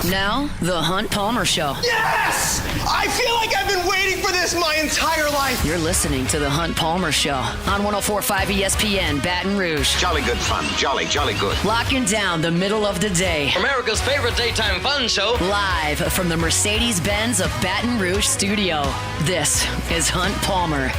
Now, The Hunt Palmer Show. Yes! I feel like I've been waiting for this my entire life. You're listening to The Hunt Palmer Show on 104.5 ESPN Baton Rouge. Jolly good fun. Jolly good. Locking down the middle of the day. America's favorite daytime fun show. Live from the Mercedes-Benz of Baton Rouge studio. This is Hunt Palmer.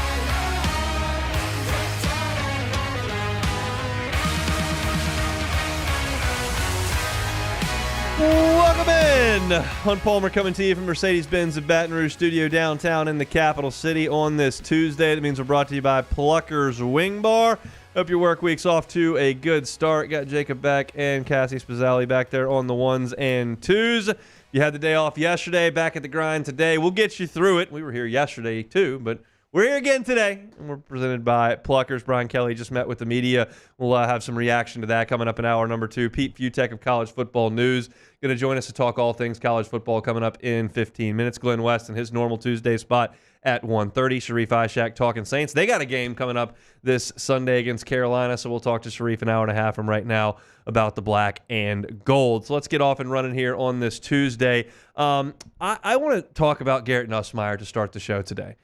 Welcome in. Hunt Palmer coming to you from Mercedes-Benz of Baton Rouge studio downtown in the capital city on this Tuesday. That means we're brought to you by Plucker's Wing Bar. Hope your work week's off to a good start. Got Jacob Beck and Cassie Spazzali back there on the ones and twos. You had the day off yesterday, back at the grind today. We'll get you through it. We were here yesterday too, but we're here again today, and we're presented by Pluckers. Brian Kelly just met with the media. We'll have some reaction to that coming up in hour number 2. Pete Fiutak of College Football News going to join us to talk all things college football coming up in 15 minutes. Glenn West in his normal Tuesday spot at 1:30. Sharie Isack talking Saints. They got a game coming up this Sunday against Carolina, so we'll talk to Sharie an hour and a half from right now about the black and gold. So let's get off and running here on this Tuesday. I want to talk about Garrett Nussmeier to start the show today.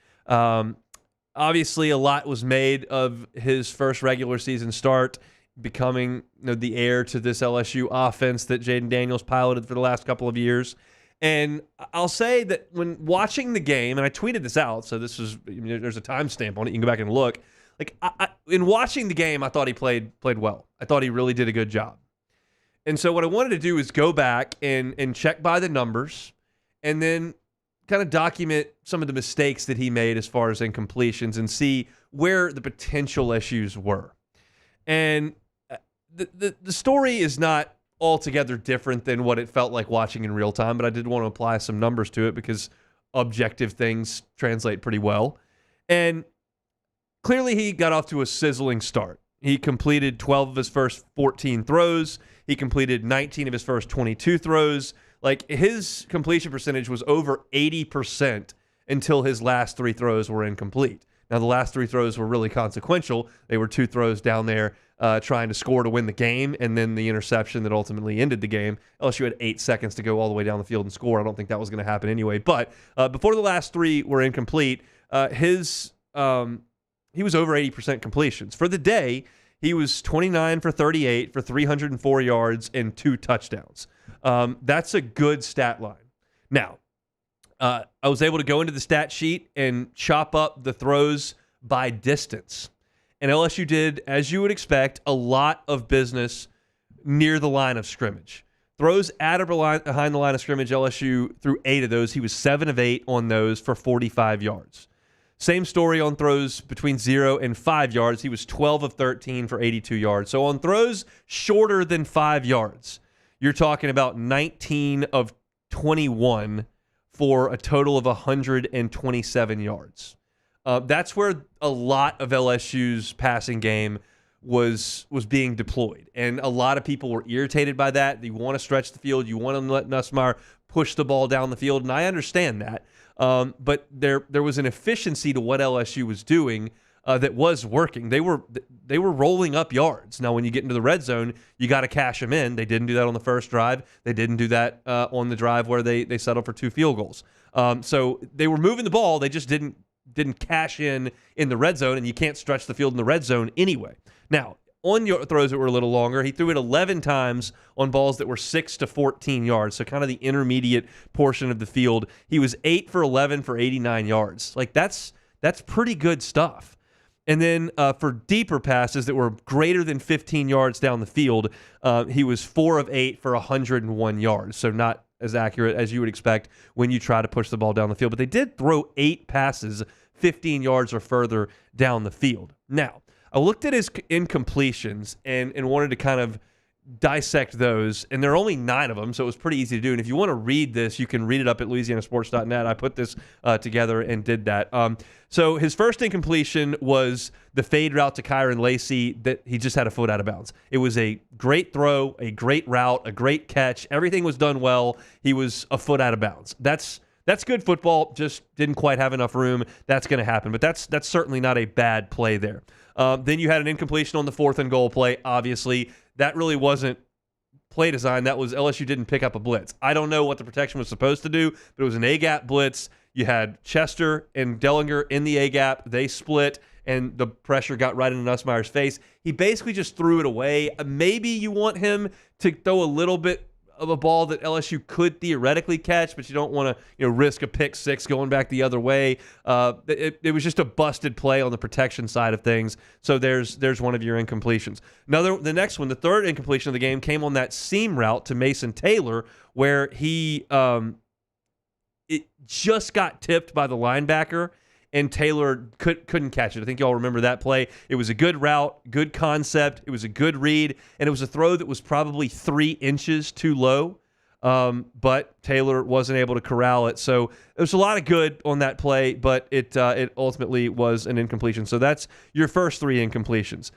Obviously, a lot was made of his first regular season start, becoming the heir to this LSU offense that Jaden Daniels piloted for the last couple of years. And I'll say that when watching the game, and I tweeted this out, so this is there's a timestamp on it. You can go back and look. In watching the game, I thought he played well. I thought he really did a good job. And so what I wanted to do is go back and check by the numbers, and then kind of document some of the mistakes that he made as far as incompletions and see where the potential issues were. And the story is not altogether different than what it felt like watching in real time, but I did want to apply some numbers to it because objective things translate pretty well. And clearly he got off to a sizzling start. He completed 12 of his first 14 throws. He completed 19 of his first 22 throws. Like, his completion percentage was over 80% until his last 3 throws were incomplete. Now, the last 3 throws were really consequential. They were 2 throws down there trying to score to win the game, and then the interception that ultimately ended the game. LSU had 8 seconds to go all the way down the field and score. I don't think that was going to happen anyway. But before the last 3 were incomplete, he was over 80% completions. For the day, he was 29 for 38 for 304 yards and 2 touchdowns. That's a good stat line. Now, I was able to go into the stat sheet and chop up the throws by distance. And LSU did, as you would expect, a lot of business near the line of scrimmage. Throws at or behind the line of scrimmage, LSU threw 8 of those. He was 7 of 8 on those for 45 yards. Same story on throws between 0 and 5 yards. He was 12 of 13 for 82 yards. So on throws shorter than 5 yards, you're talking about 19 of 21 for a total of 127 yards. That's where a lot of LSU's passing game was being deployed. And a lot of people were irritated by that. You want to stretch the field. You want to let Nussmeier push the ball down the field. And I understand that. But there was an efficiency to what LSU was doing that was working. They were rolling up yards. Now, when you get into the red zone, you got to cash them in. They didn't do that on the first drive. They didn't do that on the drive where they settled for 2 field goals. So they were moving the ball. They just didn't cash in the red zone, and you can't stretch the field in the red zone anyway. Now, on your throws that were a little longer, he threw it 11 times on balls that were 6 to 14 yards, so kind of the intermediate portion of the field. He was 8 for 11 for 89 yards. Like, that's pretty good stuff. And then for deeper passes that were greater than 15 yards down the field, he was 4 of 8 for 101 yards, so not as accurate as you would expect when you try to push the ball down the field. But they did throw 8 passes 15 yards or further down the field. Now, I looked at his incompletions and wanted to kind of dissect those, and there are only 9 of them, so it was pretty easy to do. And if you want to read this, you can read it up at louisianasports.net. I put this together and did that. So his first incompletion was the fade route to Kyron Lacey that he just had a foot out of bounds. It was a great throw, a great route, a great catch. Everything was done well. He was a foot out of bounds. That's good football, just didn't quite have enough room. That's going to happen, but that's certainly not a bad play there. Then you had an incompletion on the 4th and goal play, obviously. That really wasn't play design, that was LSU didn't pick up a blitz. I don't know what the protection was supposed to do, but it was an A-gap blitz. You had Chester and Dellinger in the A-gap. They split, and the pressure got right into Nussmeier's face. He basically just threw it away. Maybe you want him to throw a little bit of a ball that LSU could theoretically catch, but you don't want to risk a pick six going back the other way. It was just a busted play on the protection side of things. So there's one of your incompletions. The next one, the third incompletion of the game, came on that seam route to Mason Taylor, where he it just got tipped by the linebacker, and Taylor couldn't catch it. I think y'all remember that play. It was a good route, good concept. It was a good read, and it was a throw that was probably 3 inches too low, but Taylor wasn't able to corral it. So there was a lot of good on that play, but it ultimately was an incompletion. So that's your first 3 incompletions.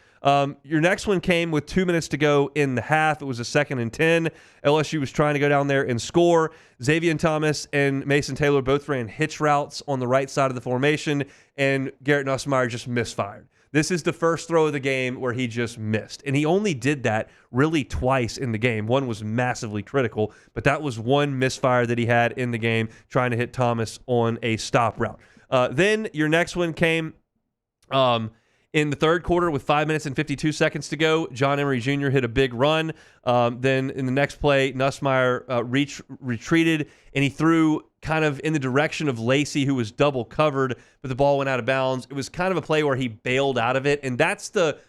Your next one came with 2 minutes to go in the half. It was a 2nd and 10. LSU was trying to go down there and score. Xavier Thomas and Mason Taylor both ran hitch routes on the right side of the formation, and Garrett Nussmeier just misfired. This is the first throw of the game where he just missed. And he only did that really twice in the game. One was massively critical, but that was one misfire that he had in the game trying to hit Thomas on a stop route. Then your next one came in the third quarter with 5 minutes and 52 seconds to go. John Emery Jr. hit a big run. Then in the next play, Nussmeier retreated, and he threw kind of in the direction of Lacey, who was double covered, but the ball went out of bounds. It was kind of a play where he bailed out of it, and that's the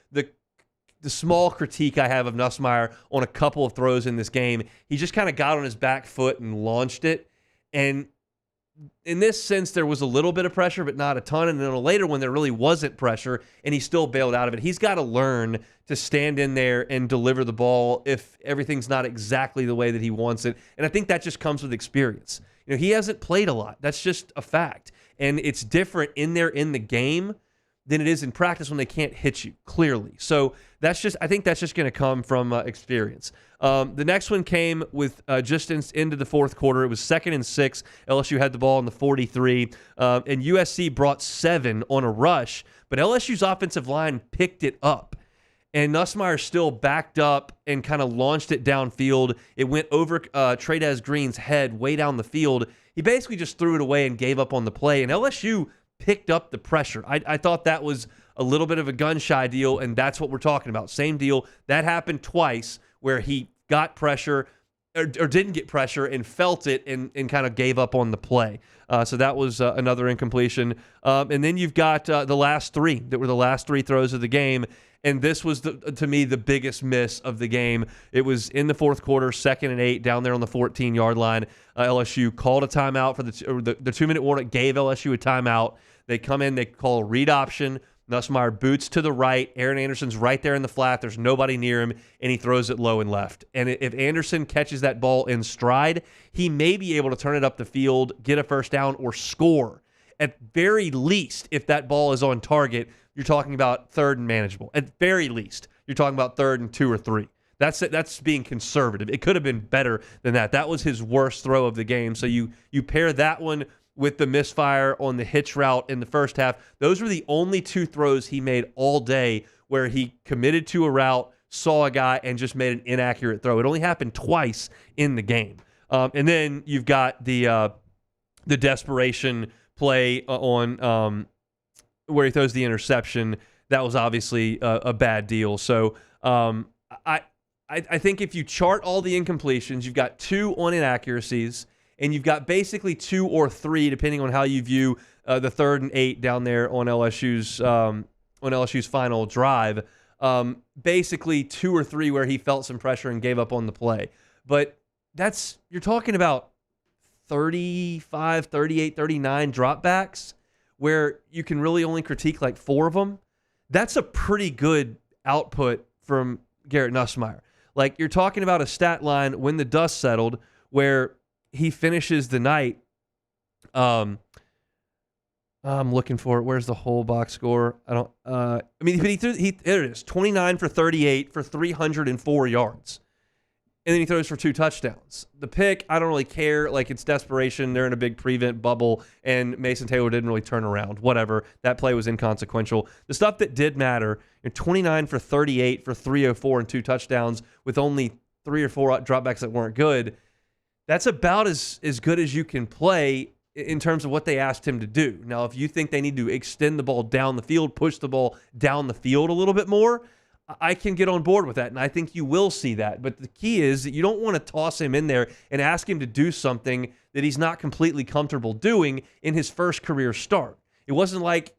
small critique I have of Nussmeier on a couple of throws in this game. He just kind of got on his back foot and launched it, and in this sense, there was a little bit of pressure, but not a ton. And then a later one, there really wasn't pressure, and he still bailed out of it. He's got to learn to stand in there and deliver the ball if everything's not exactly the way that he wants it. And I think that just comes with experience. He hasn't played a lot. That's just a fact. And it's different in there in the game than it is in practice when they can't hit you, clearly. So I think that's just going to come from experience. The next one came with just into the fourth quarter. It was 2nd and 6. LSU had the ball in the 43, and USC brought 7 on a rush, but LSU's offensive line picked it up. And Nussmeier still backed up and kind of launched it downfield. It went over Trey'Dez Green's head way down the field. He basically just threw it away and gave up on the play, and LSU picked up the pressure. I thought that was a little bit of a gun-shy deal, and that's what we're talking about. Same deal. That happened twice where he got pressure or didn't get pressure and felt it and kind of gave up on the play. So that was another incompletion. And then you've got the last 3 that were the last 3 throws of the game. And this was, to me, the biggest miss of the game. It was in the fourth quarter, 2nd and 8, down there on the 14-yard line. LSU called a timeout for the 2-minute warning, gave LSU a timeout. They come in, they call a read option. Nussmeier boots to the right. Aaron Anderson's right there in the flat. There's nobody near him, and he throws it low and left. And if Anderson catches that ball in stride, he may be able to turn it up the field, get a first down, or score. At very least, if that ball is on target, you're talking about 3rd and manageable. At very least, you're talking about 3rd and 2 or 3. That's being conservative. It could have been better than that. That was his worst throw of the game. So you pair that one with the misfire on the hitch route in the first half. Those were the only 2 throws he made all day where he committed to a route, saw a guy, and just made an inaccurate throw. It only happened twice in the game. And then you've got the desperation play on where he throws the interception. That was obviously a bad deal. So I think if you chart all the incompletions, you've got 2 on inaccuracies, and you've got basically 2 or 3, depending on how you view the 3rd and 8 down there on LSU's final drive. Basically 2 or 3 where he felt some pressure and gave up on the play. But you're talking about 35, 38, 39 dropbacks where you can really only critique like 4 of them. That's a pretty good output from Garrett Nussmeier. Like, you're talking about a stat line when the dust settled where he finishes the night. I'm looking for it. Where's the whole box score? But there it is. 29 for 38 for 304 yards. And then he throws for 2 touchdowns. The pick, I don't really care. Like, it's desperation. They're in a big prevent bubble, and Mason Taylor didn't really turn around. Whatever. That play was inconsequential. The stuff that did matter, 29 for 38 for 304 and 2 touchdowns with only 3 or 4 dropbacks that weren't good. That's about as good as you can play in terms of what they asked him to do. Now, if you think they need to extend the ball down the field, push the ball down the field a little bit more, I can get on board with that, and I think you will see that. But the key is that you don't want to toss him in there and ask him to do something that he's not completely comfortable doing in his first career start. It wasn't like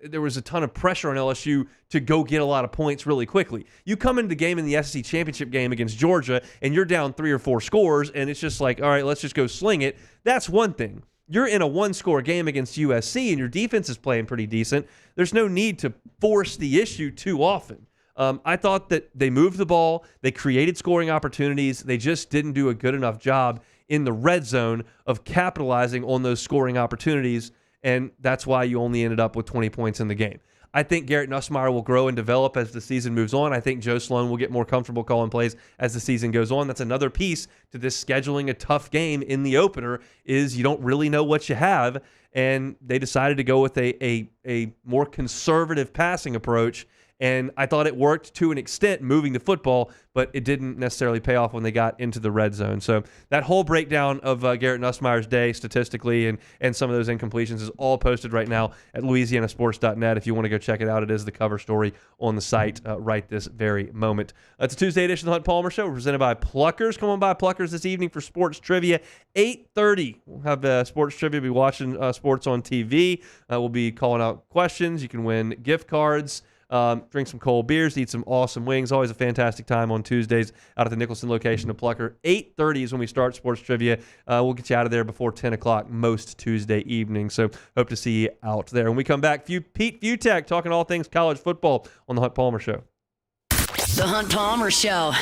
there was a ton of pressure on LSU to go get a lot of points really quickly. You come into the game in the SEC championship game against Georgia, and you're down 3 or 4 scores, and it's just like, all right, let's just go sling it. That's one thing. You're in a 1-score game against USC, and your defense is playing pretty decent. There's no need to force the issue too often. I thought that they moved the ball, they created scoring opportunities, they just didn't do a good enough job in the red zone of capitalizing on those scoring opportunities, and that's why you only ended up with 20 points in the game. I think Garrett Nussmeier will grow and develop as the season moves on. I think Joe Sloan will get more comfortable calling plays as the season goes on. That's another piece to this scheduling a tough game in the opener is you don't really know what you have, and they decided to go with a more conservative passing approach. And I thought it worked to an extent moving the football, but it didn't necessarily pay off when they got into the red zone. So that whole breakdown of Garrett Nussmeier's day statistically and some of those incompletions is all posted right now at LouisianaSports.net. If you want to go check it out, it is the cover story on the site right this very moment. It's a Tuesday edition of the Hunt Palmer Show presented by Pluckers. Come on by Pluckers this evening for sports trivia. 8:30. We'll have sports trivia. We'll be watching sports on TV. We'll be calling out questions. You can win gift cards. Drink some cold beers, eat some awesome wings. Always a fantastic time on Tuesdays out at the Nicholson location of Plucker. 8:30 is when we start sports trivia. We'll get you out of there before 10 o'clock most Tuesday evenings. So hope to see you out there. When we come back, Pete Fiutak talking all things college football on the Hunt Palmer Show. The Hunt Palmer Show.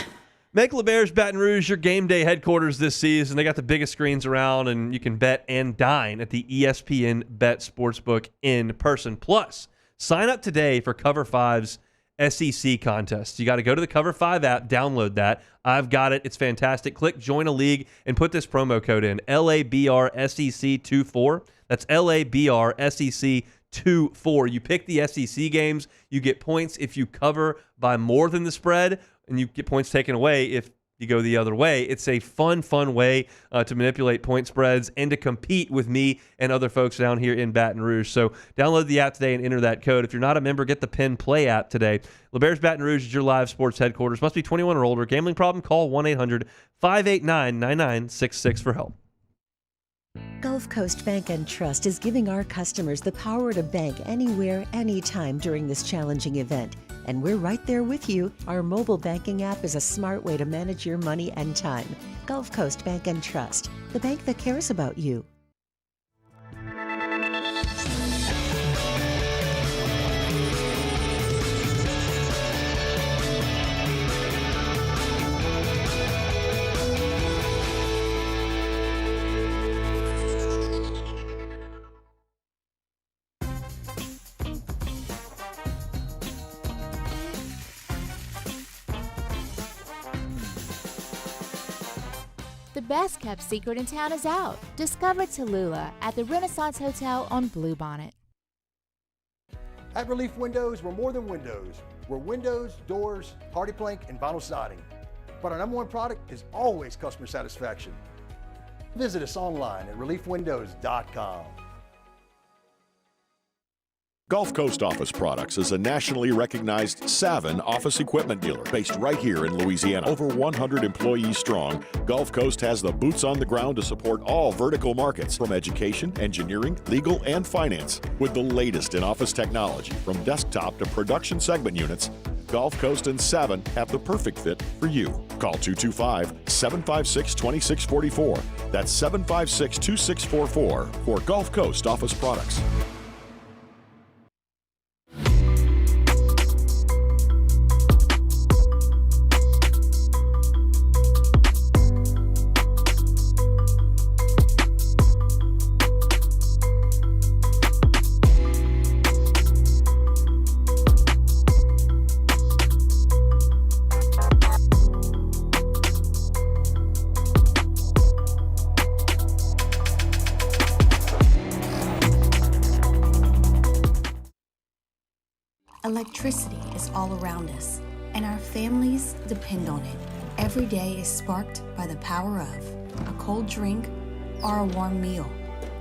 Make LeBear's Baton Rouge your game day headquarters this season. They got the biggest screens around, and you can bet and dine at the ESPN Bet Sportsbook in person. Plus, sign up today for Cover 5's SEC contest. You got to go to the Cover 5 app, download that. I've got it. It's fantastic. Click Join a League and put this promo code in, LABRSEC24. That's LABRSEC24. You pick the SEC games. You get points if you cover by more than the spread, and you get points taken away if you go the other way. It's a fun way to manipulate point spreads and to compete with me and other folks down here in Baton Rouge. So download the app today and enter that code. If you're not a member, get the Penn Play app today. LeBear's Baton Rouge is your live sports headquarters. Must be 21 or older. Gambling problem? Call 1-800-589-9966 for help. Gulf Coast Bank and Trust is giving our customers the power to bank anywhere, anytime during this challenging event. And we're right there with you. Our mobile banking app is a smart way to manage your money and time. Gulf Coast Bank and Trust, the bank that cares about you. The best kept secret in town is out. Discover Tallulah at the Renaissance Hotel on Bluebonnet. At Relief Windows, we're more than windows. We're windows, doors, hardy plank, and vinyl siding. But our #1 product is always customer satisfaction. Visit us online at reliefwindows.com. Gulf Coast Office Products is a nationally recognized Savin office equipment dealer based right here in Louisiana. Over 100 employees strong, Gulf Coast has the boots on the ground to support all vertical markets from education, engineering, legal, and finance. With the latest in office technology from desktop to production segment units, Gulf Coast and Savin have the perfect fit for you. Call 225-756-2644. That's 756-2644 for Gulf Coast Office Products. Electricity is all around us, and our families depend on it. Every day is sparked by the power of a cold drink or a warm meal,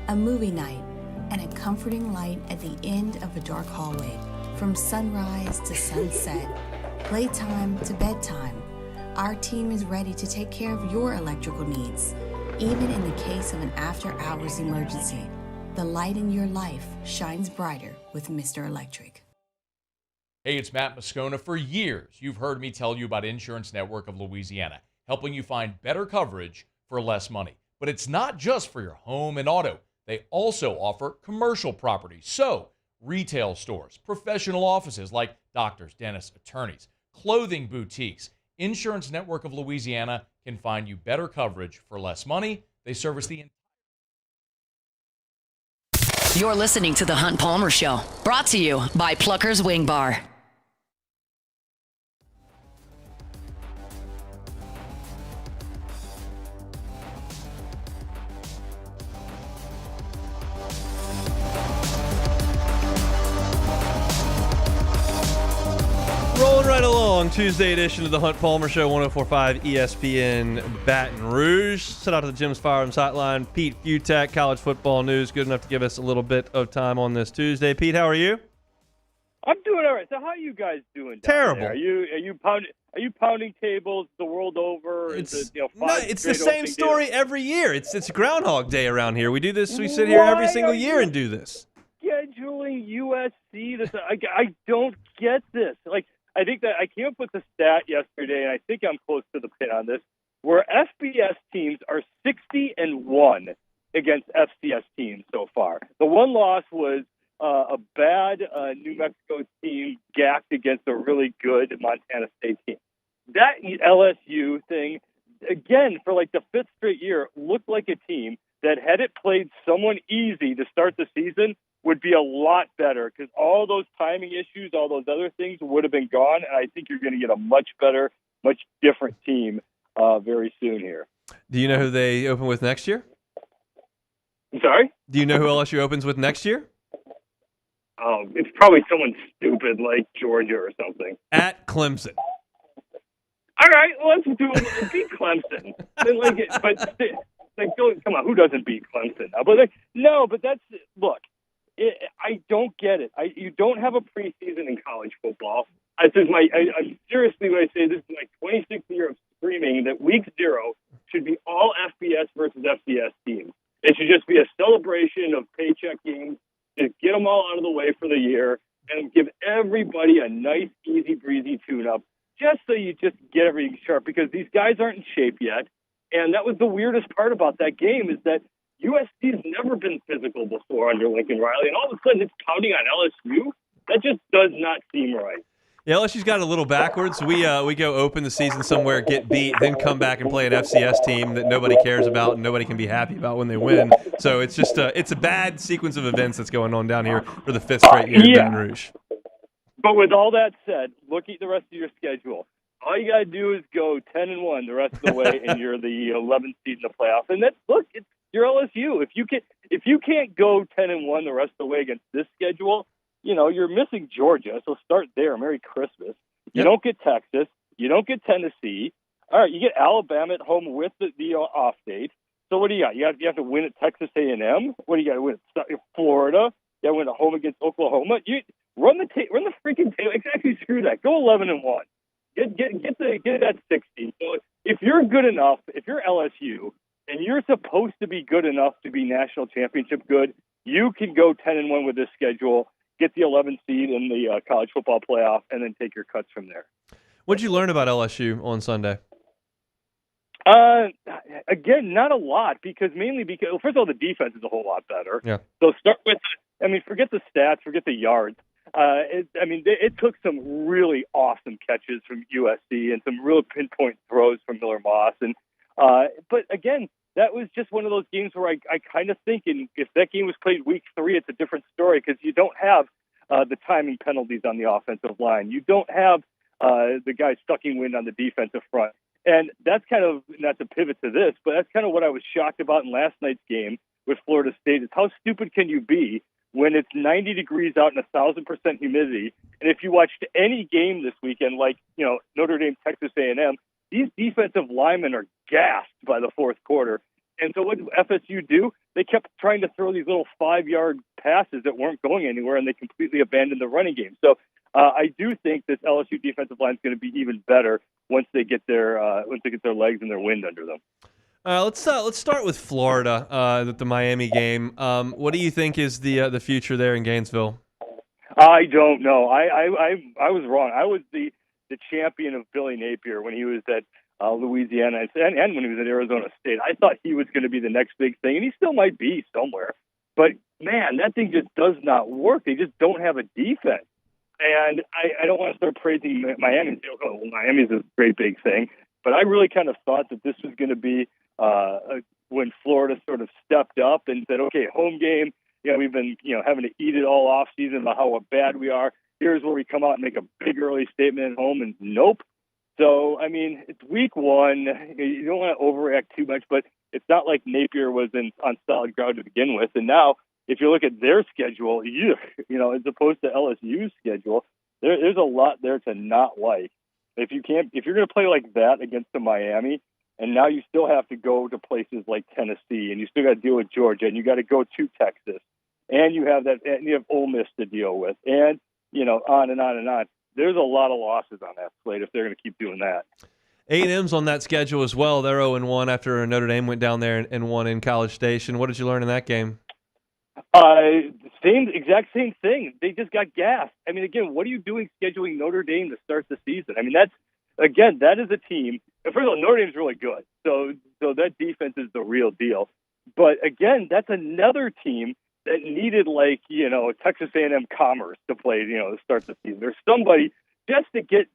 a movie night, and a comforting light at the end of a dark hallway. From sunrise to sunset, playtime to bedtime, our team is ready to take care of your electrical needs. Even in the case of an after-hours emergency, the light in your life shines brighter with Mr. Electric. Hey, it's Matt Moscona. For years, you've heard me tell you about Insurance Network of Louisiana, helping you find better coverage for less money. But it's not just for your home and auto. They also offer commercial property. So, retail stores, professional offices like doctors, dentists, attorneys, clothing boutiques. Insurance Network of Louisiana can find you better coverage for less money. They service the You're listening to The Hunt Palmer Show, brought to you by Plucker's Wing Bar. Rolling right along, Tuesday edition of the Hunt Palmer Show, 104.5 ESPN Baton Rouge. Set out to the Jim's Firearms Hotline. Pete Fiutak, college football news, good enough to give us a little bit of time on this Tuesday. Pete, how are you? I'm doing all right. So how are you guys doing? Terrible. Are you pounding tables the world over? It's it's the same story every year. It's Groundhog Day around here. We do this. We sit here every single year and do this. Scheduling USC. I don't get this. Like, I think that I came up with a stat yesterday, and I think I'm close to the pin on this, where FBS teams are 60-1 against FCS teams so far. The one loss was a bad New Mexico team gacked against a really good Montana State team. That LSU thing, again, for like the fifth straight year, looked like a team that had it played someone easy to start the season would be a lot better, because all those timing issues, all those other things would have been gone, and I think you're going to get a much better, much different team very soon here. Do you know who they open with next year? I'm sorry? Do you know who LSU opens with next year? Oh, it's probably someone stupid like Georgia or something. At Clemson. All right, well, let's beat Clemson. Come on, who doesn't beat Clemson? But that's look. I don't get it. You don't have a preseason in college football. I'm seriously when I say this is my 26th year of screaming that week 0 should be all FBS versus FCS teams. It should just be a celebration of paycheck games. Just get them all out of the way for the year and give everybody a nice, easy breezy tune-up, just so you just get everything sharp, because these guys aren't in shape yet. And that was the weirdest part about that game, is that USC's never been physical before under Lincoln Riley, and all of a sudden it's pounding on LSU. That just does not seem right. Yeah, LSU's got a little backwards. We go open the season somewhere, get beat, then come back and play an FCS team that nobody cares about and nobody can be happy about when they win. So it's just it's a bad sequence of events that's going on down here for the fifth straight year in Baton Rouge. But with all that said, look at the rest of your schedule. All you got to do is go 10-1 the rest of the way, and you're the 11th seed in the playoff. And you're LSU. If you can't go 10-1 the rest of the way against this schedule, you're missing Georgia. So start there. Merry Christmas. You don't get Texas. You don't get Tennessee. All right, you get Alabama at home with the off date. So what do you got? You have to win at Texas A&M. What do you got to win at Florida? You got to win at home against Oklahoma. You run the freaking table. Exactly, screw that. Go 11-1. Get that 60. So if you're good enough, if you're LSU, and you're supposed to be good enough to be national championship good, you can go 10-1 with this schedule, get the 11th seed in the college football playoff, and then take your cuts from there. What did you learn about LSU on Sunday? Again, not a lot, because first of all, the defense is a whole lot better. Yeah. So start with, forget the stats, forget the yards. It took some really awesome catches from USC and some real pinpoint throws from Miller Moss. But again, that was just one of those games where I kind of think, if that game was played week 3, it's a different story, because you don't have the timing penalties on the offensive line. You don't have the guys sucking wind on the defensive front. And that's kind of, not to pivot to this, but that's kind of what I was shocked about in last night's game with Florida State, is how stupid can you be when it's 90 degrees out and 1,000% humidity? And if you watched any game this weekend, like Notre Dame, Texas A&M, these defensive linemen are gassed by the fourth quarter. And so what did FSU do? They kept trying to throw these little 5-yard passes that weren't going anywhere, and they completely abandoned the running game. So I do think this LSU defensive line is going to be even better once they get their legs and their wind under them. Let's start with Florida, the Miami game. What do you think is the future there in Gainesville? I don't know. I was wrong. I was the champion of Billy Napier when he was at Louisiana and when he was at Arizona State. I thought he was going to be the next big thing, and he still might be somewhere. But, man, that thing just does not work. They just don't have a defense. And I don't want to start praising Miami and say, oh, well, Miami's a great big thing. But I really kind of thought that this was going to be when Florida sort of stepped up and said, okay, home game, we've been having to eat it all off season about how bad we are. Here's where we come out and make a big early statement at home, and nope. So, I mean, it's week one. You don't want to overreact too much, but it's not like Napier was on solid ground to begin with. And now, if you look at their schedule, as opposed to LSU's schedule, there's a lot there to not like. If you're going to play like that against the Miami, and now you still have to go to places like Tennessee, and you still got to deal with Georgia, and you got to go to Texas, and you have Ole Miss to deal with, and on and on and on. There's a lot of losses on that slate if they're going to keep doing that. A&M's on that schedule as well. They're 0-1 after Notre Dame went down there and won in College Station. What did you learn in that game? Exact same thing. They just got gassed. I mean, again, what are you doing scheduling Notre Dame to start the season? I mean, that is a team. First of all, Notre Dame's really good. So that defense is the real deal. But again, that's another team that needed Texas A&M Commerce to play, to start the season. There's somebody just to get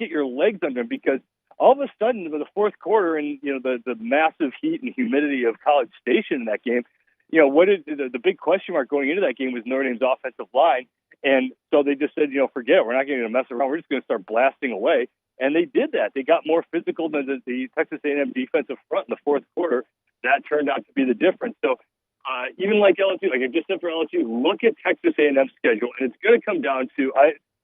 your legs under them, because all of a sudden in the fourth quarter and the massive heat and humidity of College Station in that game, the big question mark going into that game was Notre Dame's offensive line. And so they just said, forget it. We're not going to mess around. We're just going to start blasting away. And they did that. They got more physical than the Texas A&M defensive front in the fourth quarter. That turned out to be the difference. So even like LSU, like I just said for LSU, look at Texas A&M's schedule, and it's going to come down to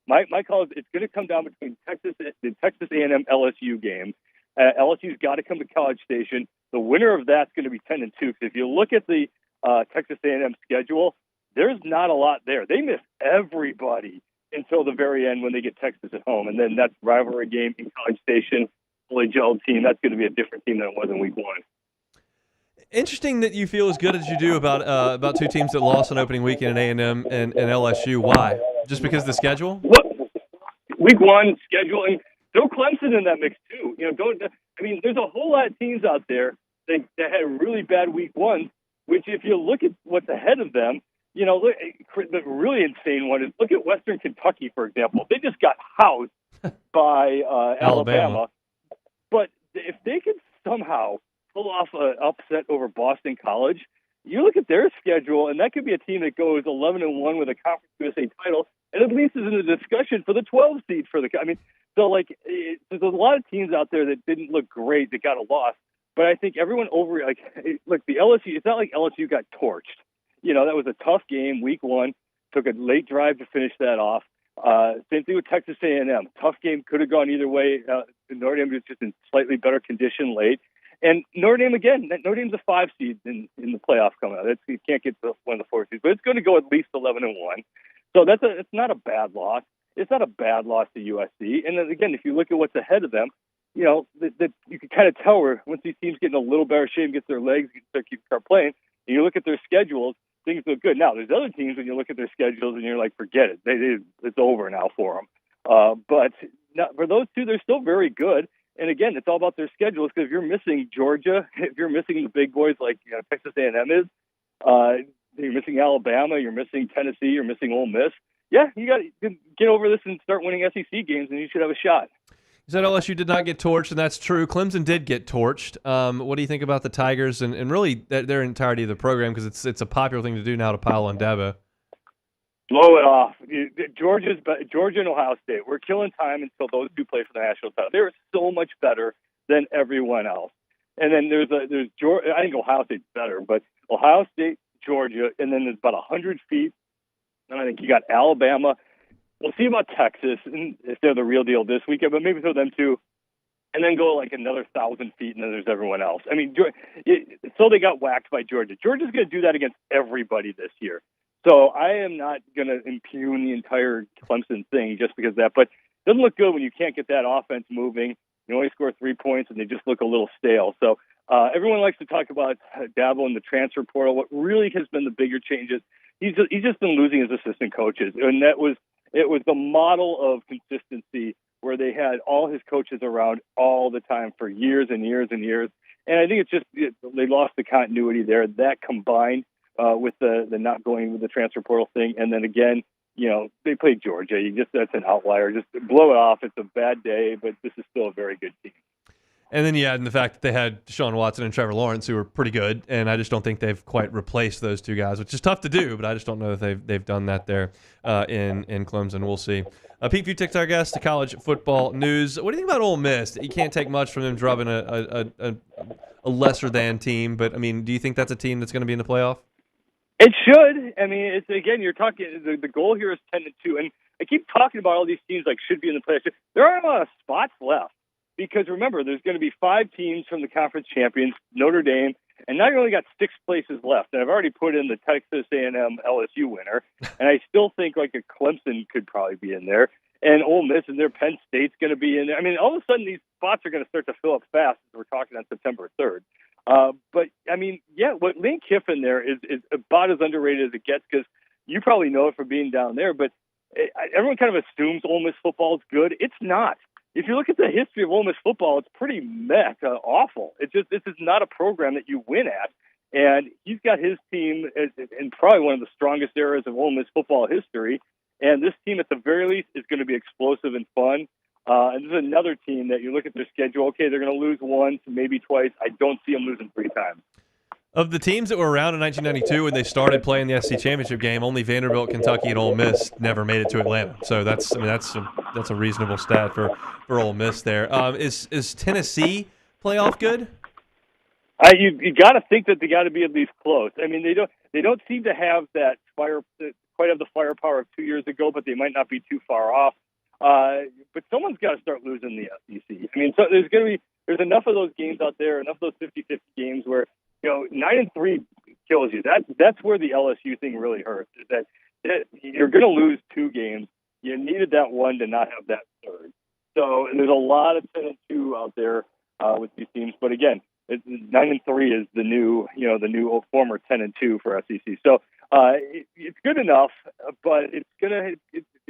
my call is it's going to come down between the Texas A&M LSU game. LSU's got to come to College Station. The winner of that's going to be 10-2. Because if you look at the Texas A&M schedule, there's not a lot there. They miss everybody until the very end when they get Texas at home, and then that's rivalry game in College Station, fully gelled team. That's going to be a different team than it was in week one. Interesting that you feel as good as you do about two teams that lost on opening weekend in A&M and LSU. Why? Just because of the schedule? Week one schedule, and throw Clemson in that mix too. There's a whole lot of teams out there that had really bad week ones. Which, if you look at what's ahead of them, the really insane one is look at Western Kentucky, for example. They just got housed by Alabama. But if they could somehow pull off an upset over Boston College, you look at their schedule, and that could be a team that goes 11-1 with a Conference USA title, and at least is in the discussion for the 12 seed for the. There's a lot of teams out there that didn't look great that got a loss. But I think everyone the LSU. It's not like LSU got torched. That was a tough game, week one. Took a late drive to finish that off. Same thing with Texas A&M. Tough game, could have gone either way. Notre Dame was just in slightly better condition late. And Notre Dame, again, Notre Dame's a 5 seed in the playoff coming out. You can't get to one of the 4 seeds, but it's going to go at least 11-1. So it's not a bad loss. It's not a bad loss to USC. And then again, if you look at what's ahead of them, that you can kind of tell where once these teams get in a little better shape, get their legs, start playing, and you look at their schedules, things look good. Now, there's other teams when you look at their schedules and you're like, forget it. It's over now for them. But for those two, they're still very good. And again, it's all about their schedules, because if you're missing Georgia, if you're missing the big boys like Texas A&M is, you're missing Alabama, you're missing Tennessee, you're missing Ole Miss. Yeah, you got to get over this and start winning SEC games, and you should have a shot. You said LSU did not get torched, and that's true. Clemson did get torched. What do you think about the Tigers and really their entirety of the program? Because it's a popular thing to do now to pile on Dabo. Blow it off. Georgia and Ohio State. We're killing time until those two play for the national title. They're so much better than everyone else. And then there's Georgia. I think Ohio State's better, but Ohio State, Georgia, and then there's about 100 feet. And I think you got Alabama. We'll see about Texas and if they're the real deal this weekend, but maybe throw them too. and then go like another 1,000 feet, and then there's everyone else. I mean, so they got whacked by Georgia. Georgia's going to do that against everybody this year. So I am not going to impugn the entire Clemson thing just because of that. But it doesn't look good when you can't get that offense moving. You only score 3 points, and they just look a little stale. So everyone likes to talk about Dabo and the transfer portal. What really has been the bigger changes, he's just been losing his assistant coaches, and it was the model of consistency where they had all his coaches around all the time for years and years and years. And I think they lost the continuity there. That combined with the not going with the transfer portal thing, and then again, they played Georgia. That's an outlier. Just blow it off. It's a bad day, but this is still a very good team. And then you add in the fact that they had Deshaun Watson and Trevor Lawrence, who were pretty good, and I just don't think they've quite replaced those two guys, which is tough to do, but I just don't know if they've done that there in Clemson. We'll see. Pete Fiutak, our guest, to College Football News. What do you think about Ole Miss? You can't take much from them drubbing a lesser-than team, but, I mean, do you think that's a team that's going to be in the playoff? It should. I mean, it's again, you're talking, the goal here is 10-2, and I keep talking about all these teams like should be in the playoffs. There aren't a lot of spots left. Because remember, there's going to be 5 teams from the conference champions, Notre Dame, and now you only got 6 places left. And I've already put in the Texas A&M LSU winner, and I still think like a Clemson could probably be in there, and Ole Miss and their Penn State's going to be in there. I mean, all of a sudden these spots are going to start to fill up fast as we're talking on September 3rd. But I mean, yeah, what Lane Kiffin there is about as underrated as it gets because you probably know it from being down there. But everyone kind of assumes Ole Miss football is good. It's not. If you look at the history of Ole Miss football, it's pretty awful. This is not a program that you win at. And he's got his team in probably one of the strongest eras of Ole Miss football history. And this team, at the very least, is going to be explosive and fun. And this is another team that you look at their schedule. Okay, they're going to lose once, maybe twice. I don't see them losing 3 times. Of the teams that were around in 1992 when they started playing the SEC championship game, only Vanderbilt, Kentucky, and Ole Miss never made it to Atlanta. So that's a reasonable stat for Ole Miss there. Is Tennessee playoff good? You got to think that they got to be at least close. I mean, they don't seem to have that quite have the firepower of 2 years ago, but they might not be too far off. But someone's got to start losing the SEC. I mean, so there's enough of those games out there, enough of those 50-50 games where 9-3 kills you. That's where the LSU thing really hurts. Is that you're going to lose 2 games. You needed that one to not have that third. So there's a lot of 10-2 out there with these teams. But again, 9-3 is the new former 10-2 for SEC. So it's good enough, but if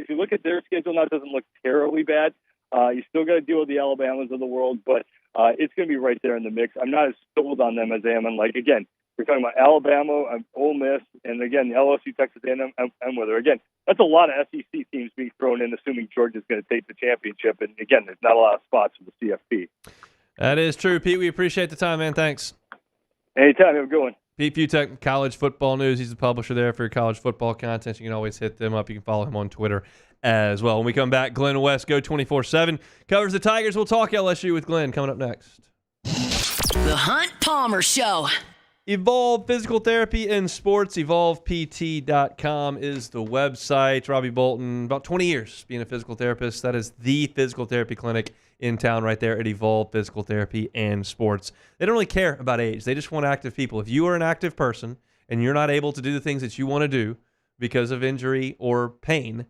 you look at their schedule now, it doesn't look terribly bad. You still got to deal with the Alabamas of the world, but it's going to be right there in the mix. I'm not as sold on them as I am on, again, we're talking about Alabama, Ole Miss, and again, the LSU, Texas A&M, and whether, again, that's a lot of SEC teams being thrown in, assuming Georgia's going to take the championship. And again, there's not a lot of spots for the CFP. That is true, Pete. We appreciate the time, man. Thanks. Anytime. Have a good one. Pete Fiutak, College Football News. He's the publisher there for your college football content. You can always hit them up. You can follow him on Twitter as well. When we come back, Glenn West, Go 24/7, covers the Tigers. We'll talk LSU with Glenn coming up next. The Hunt Palmer Show. Evolve Physical Therapy and Sports. EvolvePT.com is the website. Robbie Bolton, about 20 years being a physical therapist. That is the physical therapy clinic in town right there at Evolve Physical Therapy and Sports. They don't really care about age. They just want active people. If you are an active person and you're not able to do the things that you want to do because of injury or pain,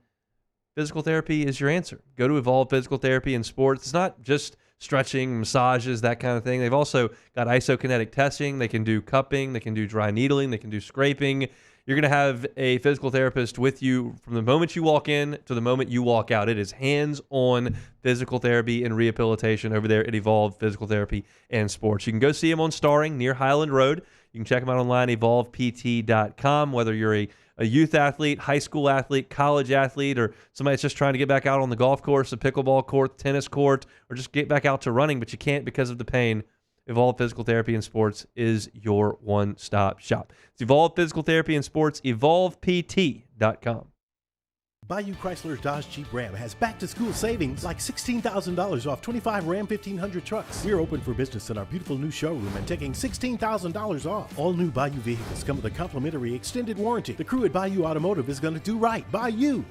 physical therapy is your answer. Go to Evolve Physical Therapy and Sports. It's not just stretching, massages, that kind of thing. They've also got isokinetic testing. They can do cupping. They can do dry needling. They can do scraping. You're going to have a physical therapist with you from the moment you walk in to the moment you walk out. It is hands-on physical therapy and rehabilitation over there at Evolve Physical Therapy and Sports. You can go see them on Starring near Highland Road. You can check them out online, evolvept.com, whether you're a youth athlete, high school athlete, college athlete, or somebody that's just trying to get back out on the golf course, a pickleball court, tennis court, or just get back out to running, but you can't because of the pain. Evolve Physical Therapy and Sports is your one-stop shop. It's Evolve Physical Therapy and Sports, evolvept.com. Bayou Chrysler Dodge Jeep Ram has back-to-school savings like $16,000 off 25 Ram 1500 trucks. We're open for business in our beautiful new showroom and taking $16,000 off. All new Bayou vehicles come with a complimentary extended warranty. The crew at Bayou Automotive is going to do right by you.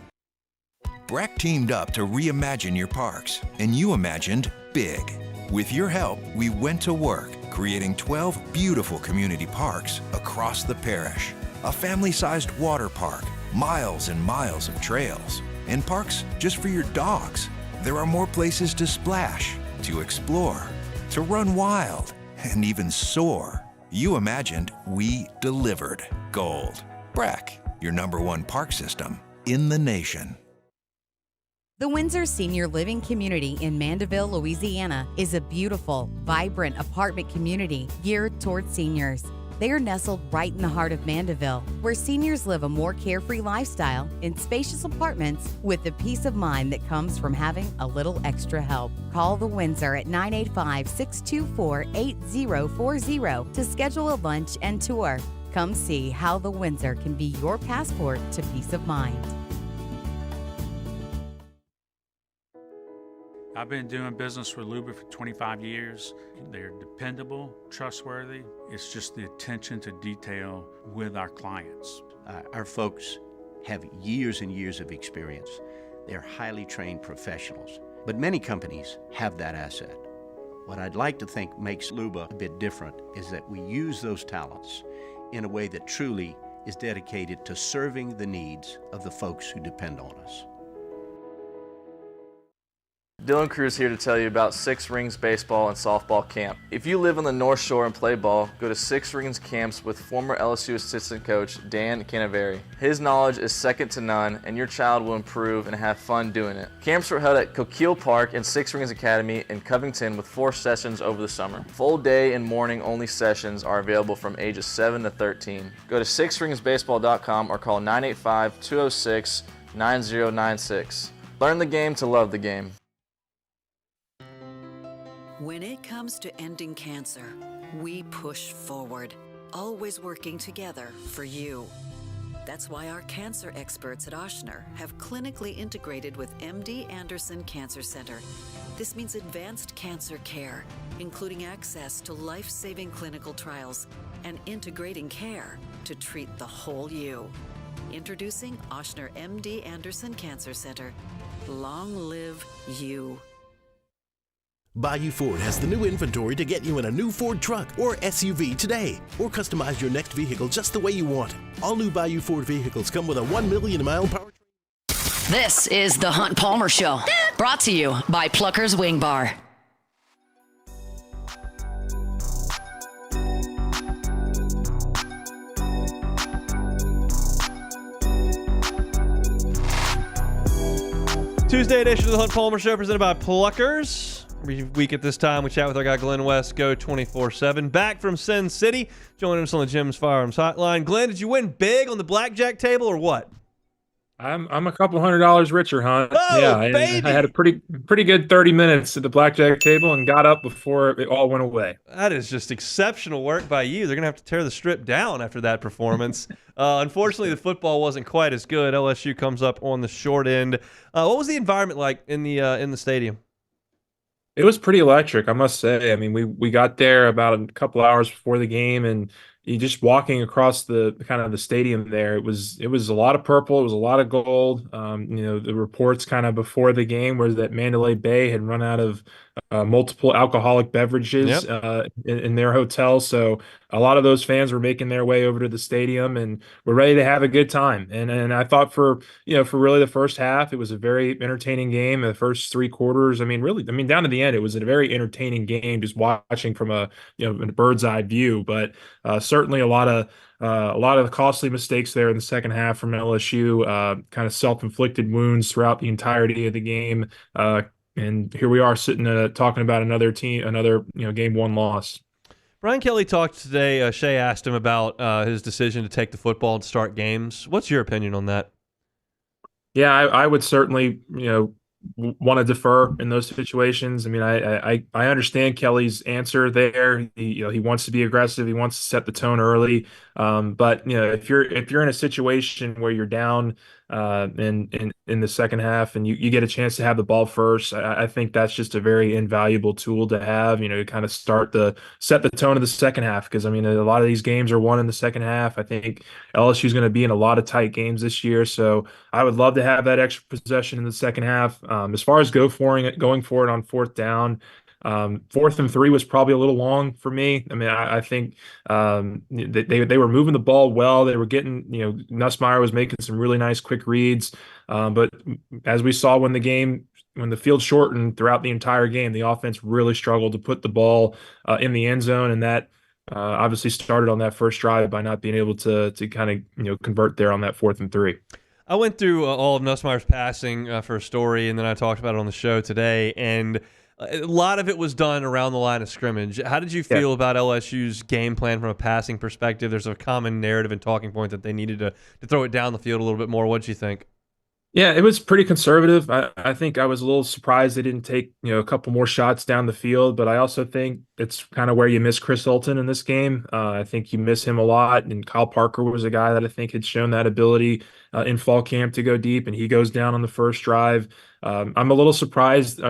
Breck teamed up to reimagine your parks, and you imagined big. With your help, we went to work, creating 12 beautiful community parks across the parish. A family-sized water park, miles and miles of trails, and parks just for your dogs. There are more places to splash, to explore, to run wild, and even soar. You imagined, we delivered. Gold. Breck, your #1 park system in the nation. The Windsor Senior Living Community in Mandeville, Louisiana is a beautiful, vibrant apartment community geared toward seniors. They are nestled right in the heart of Mandeville, where seniors live a more carefree lifestyle in spacious apartments with the peace of mind that comes from having a little extra help. Call the Windsor at 985-624-8040 to schedule a lunch and tour. Come see how the Windsor can be your passport to peace of mind. I've been doing business with Luba for 25 years. They're dependable, trustworthy. It's just the attention to detail with our clients. Our folks have years and years of experience. They're highly trained professionals, but many companies have that asset. What I'd like to think makes Luba a bit different is that we use those talents in a way that truly is dedicated to serving the needs of the folks who depend on us. Dylan Cruz here to tell you about Six Rings Baseball and Softball Camp. If you live on the North Shore and play ball, go to Six Rings Camps with former LSU assistant coach Dan Canaveri. His knowledge is second to none, and your child will improve and have fun doing it. Camps were held at Coquille Park and Six Rings Academy in Covington with 4 sessions over the summer. Full day and morning only sessions are available from ages 7 to 13. Go to sixringsbaseball.com or call 985-206-9096. Learn the game to love the game. When it comes to ending cancer, we push forward, always working together for you. That's why our cancer experts at Ochsner have clinically integrated with MD Anderson Cancer Center. This means advanced cancer care, including access to life-saving clinical trials and integrating care to treat the whole you. Introducing Ochsner MD Anderson Cancer Center. Long live you. Bayou Ford has the new inventory to get you in a new Ford truck or SUV today, or customize your next vehicle just the way you want it. All new Bayou Ford vehicles come with a 1 million mile powertrain. This is the Hunt Palmer Show, brought to you by Plucker's Wing Bar. Tuesday edition of the Hunt Palmer Show presented by Pluckers. Every week at this time, we chat with our guy Glenn West, Go 24/7. Back from Sin City, joining us on the Jim's Firearms Hotline. Glenn, did you win big on the blackjack table or what? I'm a couple $100 richer, Hunt. Oh, yeah, baby. I had a pretty good 30 minutes at the blackjack table and got up before it all went away. That is just exceptional work by you. They're going to have to tear the strip down after that performance. Unfortunately, the football wasn't quite as good. LSU comes up on the short end. What was the environment like in the stadium? It was pretty electric, I must say. I mean, we got there about a couple hours before the game, and you just walking across the kind of the stadium there, it was a lot of purple, it was a lot of gold. The reports kind of before the game were that Mandalay Bay had run out of multiple alcoholic beverages in their hotel, so a lot of those fans were making their way over to the stadium and were ready to have a good time. And I thought for really the first half, it was a very entertaining game. The first 3 quarters, down to the end, it was a very entertaining game just watching from a bird's eye view. But certainly a lot of the costly mistakes there in the second half from LSU, kind of self-inflicted wounds throughout the entirety of the game. And here we are sitting talking about another game 1 loss. Brian Kelly talked today. Shay asked him about his decision to take the football and start games. What's your opinion on that? Yeah, I would certainly, want to defer in those situations. I understand Kelly's answer there. He wants to be aggressive. He wants to set the tone early. But if you're in a situation where you're down in the second half and you get a chance to have the ball first, I think that's just a very invaluable tool to have. To kind of set the tone of the second half, because a lot of these games are won in the second half. I think LSU is going to be in a lot of tight games this year, so I would love to have that extra possession in the second half. As far as going forward on 4th down, Fourth and 3 was probably a little long for me. I mean, I think they were moving the ball well. They were getting, Nussmeier was making some really nice quick reads. But as we saw when the field shortened throughout the entire game, the offense really struggled to put the ball in the end zone, and that obviously started on that first drive by not being able to kind of convert there on that 4th and 3. I went through all of Nussmeier's passing for a story, and then I talked about it on the show today, and a lot of it was done around the line of scrimmage. How did you feel about LSU's game plan from a passing perspective? There's a common narrative and talking point that they needed to throw it down the field a little bit more. What did you think? Yeah, it was pretty conservative. I think I was a little surprised they didn't take, a couple more shots down the field, but I also think it's kind of where you miss Chris Hilton in this game. I think you miss him a lot, and Kyle Parker was a guy that I think had shown that ability in fall camp to go deep, and he goes down on the first drive. I'm a little surprised.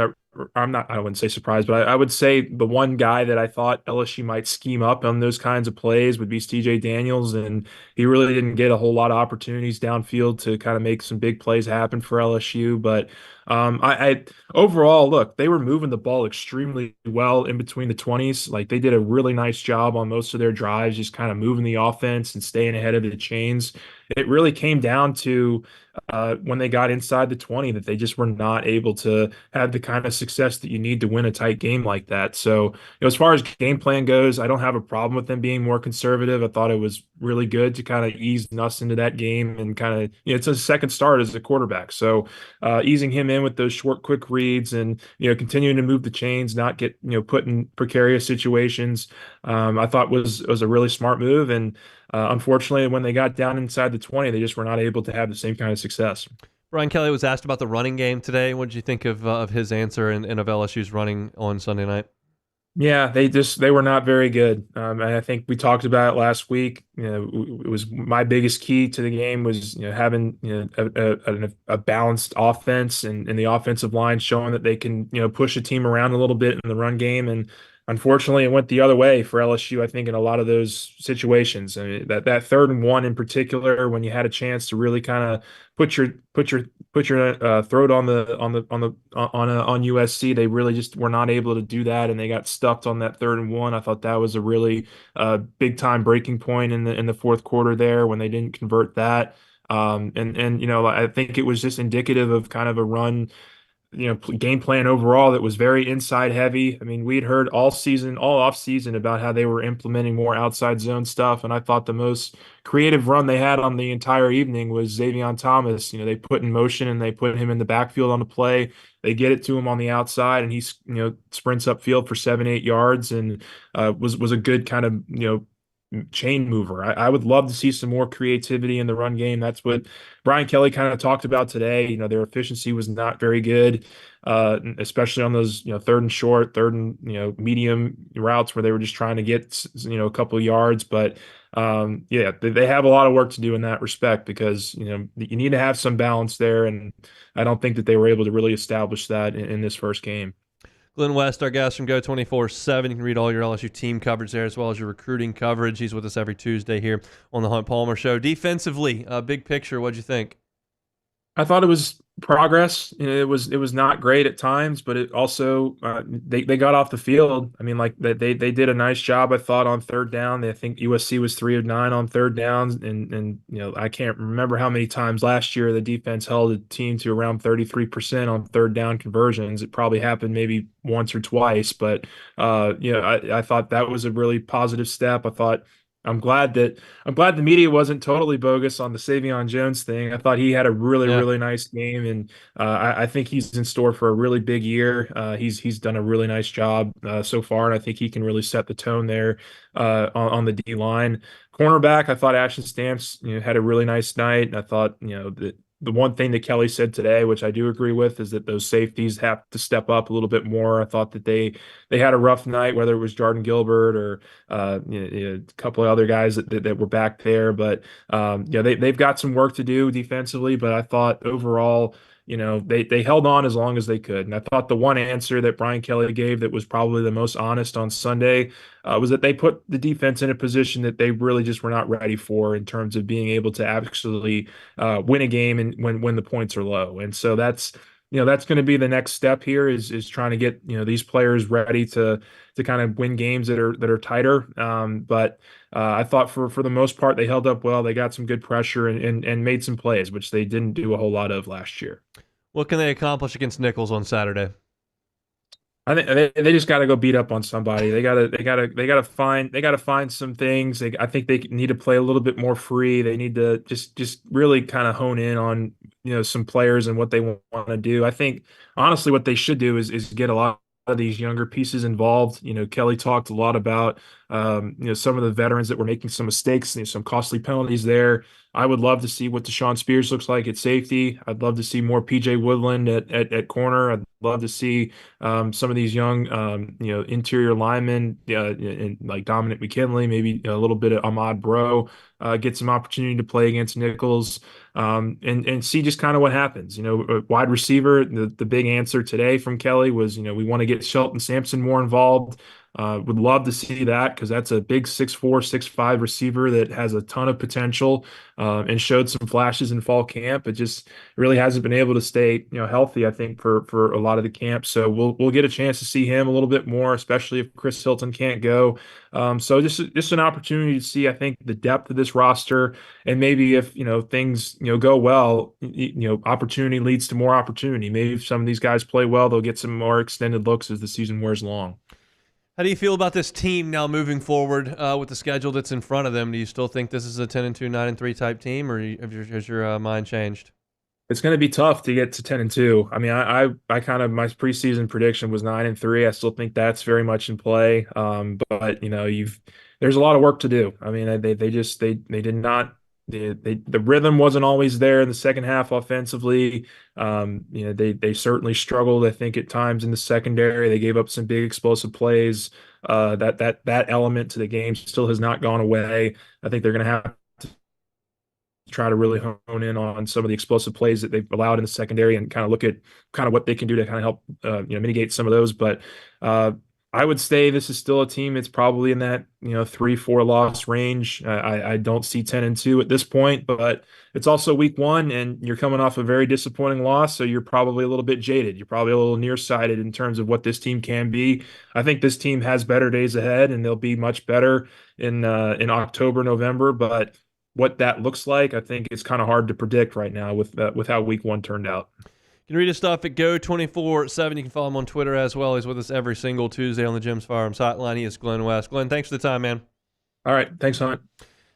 I wouldn't say surprised, but I would say the one guy that I thought LSU might scheme up on those kinds of plays would be CJ Daniels, and he really didn't get a whole lot of opportunities downfield to kind of make some big plays happen for LSU. But I overall, look, they were moving the ball extremely well in between the 20s. Like, they did a really nice job on most of their drives, just kind of moving the offense and staying ahead of the chains. It really came down to when they got inside the 20 that they just were not able to have the kind of success that you need to win a tight game like that. So, as far as game plan goes, I don't have a problem with them being more conservative. I thought it was really good to kind of ease Nuss into that game and kind of, it's a second start as a quarterback. So easing him in with those short, quick reads and, continuing to move the chains, not get, put in precarious situations, I thought was a really smart move. And unfortunately, when they got down inside the 20, they just were not able to have the same kind of success. Brian Kelly was asked about the running game today. What did you think of his answer and of LSU's running on Sunday night? Yeah, they were not very good. And I think we talked about it last week. It was my biggest key to the game was having a balanced offense and the offensive line showing that they can push a team around a little bit in the run game. And unfortunately, it went the other way for LSU, I think, in a lot of those situations. I mean, that 3rd and 1 in particular, when you had a chance to really kind of put your throat on USC, they really just were not able to do that, and they got stuffed on that 3rd and 1. I thought that was a really big time breaking point in the 4th quarter there when they didn't convert that. I think it was just indicative of kind of a run game plan overall that was very inside heavy. I mean, we'd heard all off season about how they were implementing more outside zone stuff. And I thought the most creative run they had on the entire evening was Xavier Thomas. They put in motion and they put him in the backfield on the play. They get it to him on the outside and he, sprints upfield for 7-8 yards and was a good kind of, chain mover. I would love to see some more creativity in the run game. That's what Brian Kelly kind of talked about today. Their efficiency was not very good, especially on those, 3rd and short, 3rd and, medium routes where they were just trying to get, a couple of yards. But they have a lot of work to do in that respect because, you need to have some balance there. And I don't think that they were able to really establish that in this first game. Glenn West, our guest from Go24/7. You can read all your LSU team coverage there as well as your recruiting coverage. He's with us every Tuesday here on the Hunt Palmer Show. Defensively, big picture, what'd you think? I thought it was progress. It was not great at times, but it also they got off the field. I mean, like they did a nice job, I thought, on 3rd down. I think USC was 3 of 9 on 3rd downs, and I can't remember how many times last year the defense held a team to around 33% on 3rd down conversions. It probably happened maybe once or twice, but I thought that was a really positive step. I'm glad the media wasn't totally bogus on the Savion Jones thing. I thought he had a really nice game, and I think he's in store for a really big year. He's done a really nice job so far, and I think he can really set the tone there on the D line. Cornerback, I thought Ashton Stamps had a really nice night. And I thought the one thing that Kelly said today, which I do agree with, is that those safeties have to step up a little bit more. I thought that they had a rough night, whether it was Jordan Gilbert or a couple of other guys that were back there. But they've got some work to do defensively. But I thought overall, they held on as long as they could. And I thought the one answer that Brian Kelly gave that was probably the most honest on Sunday was that they put the defense in a position that they really just were not ready for in terms of being able to actually win a game and when the points are low. And so that's that's going to be the next step here is trying to get, these players ready to kind of win games that are tighter. But I thought for the most part, they held up well. They got some good pressure and made some plays, which they didn't do a whole lot of last year. What can they accomplish against Nichols on Saturday? I think they just got to go beat up on somebody. They got to find some things. I think they need to play a little bit more free. They need to just really kind of hone in on some players and what they want to do. I think honestly what they should do is get a lot of these younger pieces involved. Kelly talked a lot about some of the veterans that were making some mistakes, some costly penalties there. I would love to see what Deshaun Spears looks like at safety. I'd love to see more PJ Woodland at corner. I'd love to see some of these young interior linemen and like Dominic McKinley, maybe a little bit of Ahmad Bro, get some opportunity to play against Nichols, and see just kind of what happens. Wide receiver, the big answer today from Kelly was, we want to get Shelton Sampson more involved. Would love to see that because that's a big 6'4", 6'5" receiver that has a ton of potential and showed some flashes in fall camp. It just really hasn't been able to stay healthy, I think, for a lot of the camp. So we'll get a chance to see him a little bit more, especially if Chris Hilton can't go. So just an opportunity to see, I think, the depth of this roster, and maybe if things go well, opportunity leads to more opportunity. Maybe if some of these guys play well, they'll get some more extended looks as the season wears long. How do you feel about this team now moving forward with the schedule that's in front of them? Do you still think this is a 10-2, 9-3 type team, or has your mind changed? It's going to be tough to get to 10-2. I mean, I kind of, my preseason prediction was 9-3. I still think that's very much in play. But there's a lot of work to do. I mean, they did not. The rhythm wasn't always there in the second half offensively. They certainly struggled, I think, at times in the secondary. They gave up some big explosive plays. That element to the game still has not gone away. I think they're going to have to try to really hone in on some of the explosive plays that they've allowed in the secondary and kind of look at kind of what they can do to kind of help mitigate some of those. But I would say this is still a team that's probably in that 3-4 loss range. I don't see 10-2 at this point, but it's also week one, and you're coming off a very disappointing loss, so you're probably a little bit jaded. You're probably a little nearsighted in terms of what this team can be. I think this team has better days ahead, and they'll be much better in October, November. But what that looks like, I think it's kind of hard to predict right now with how week one turned out. You can read his stuff at Go247. You can follow him on Twitter as well. He's with us every single Tuesday on the Jim's Firearms Hotline. He is Glenn West. Glenn, thanks for the time, man. All right. Thanks, Hunt.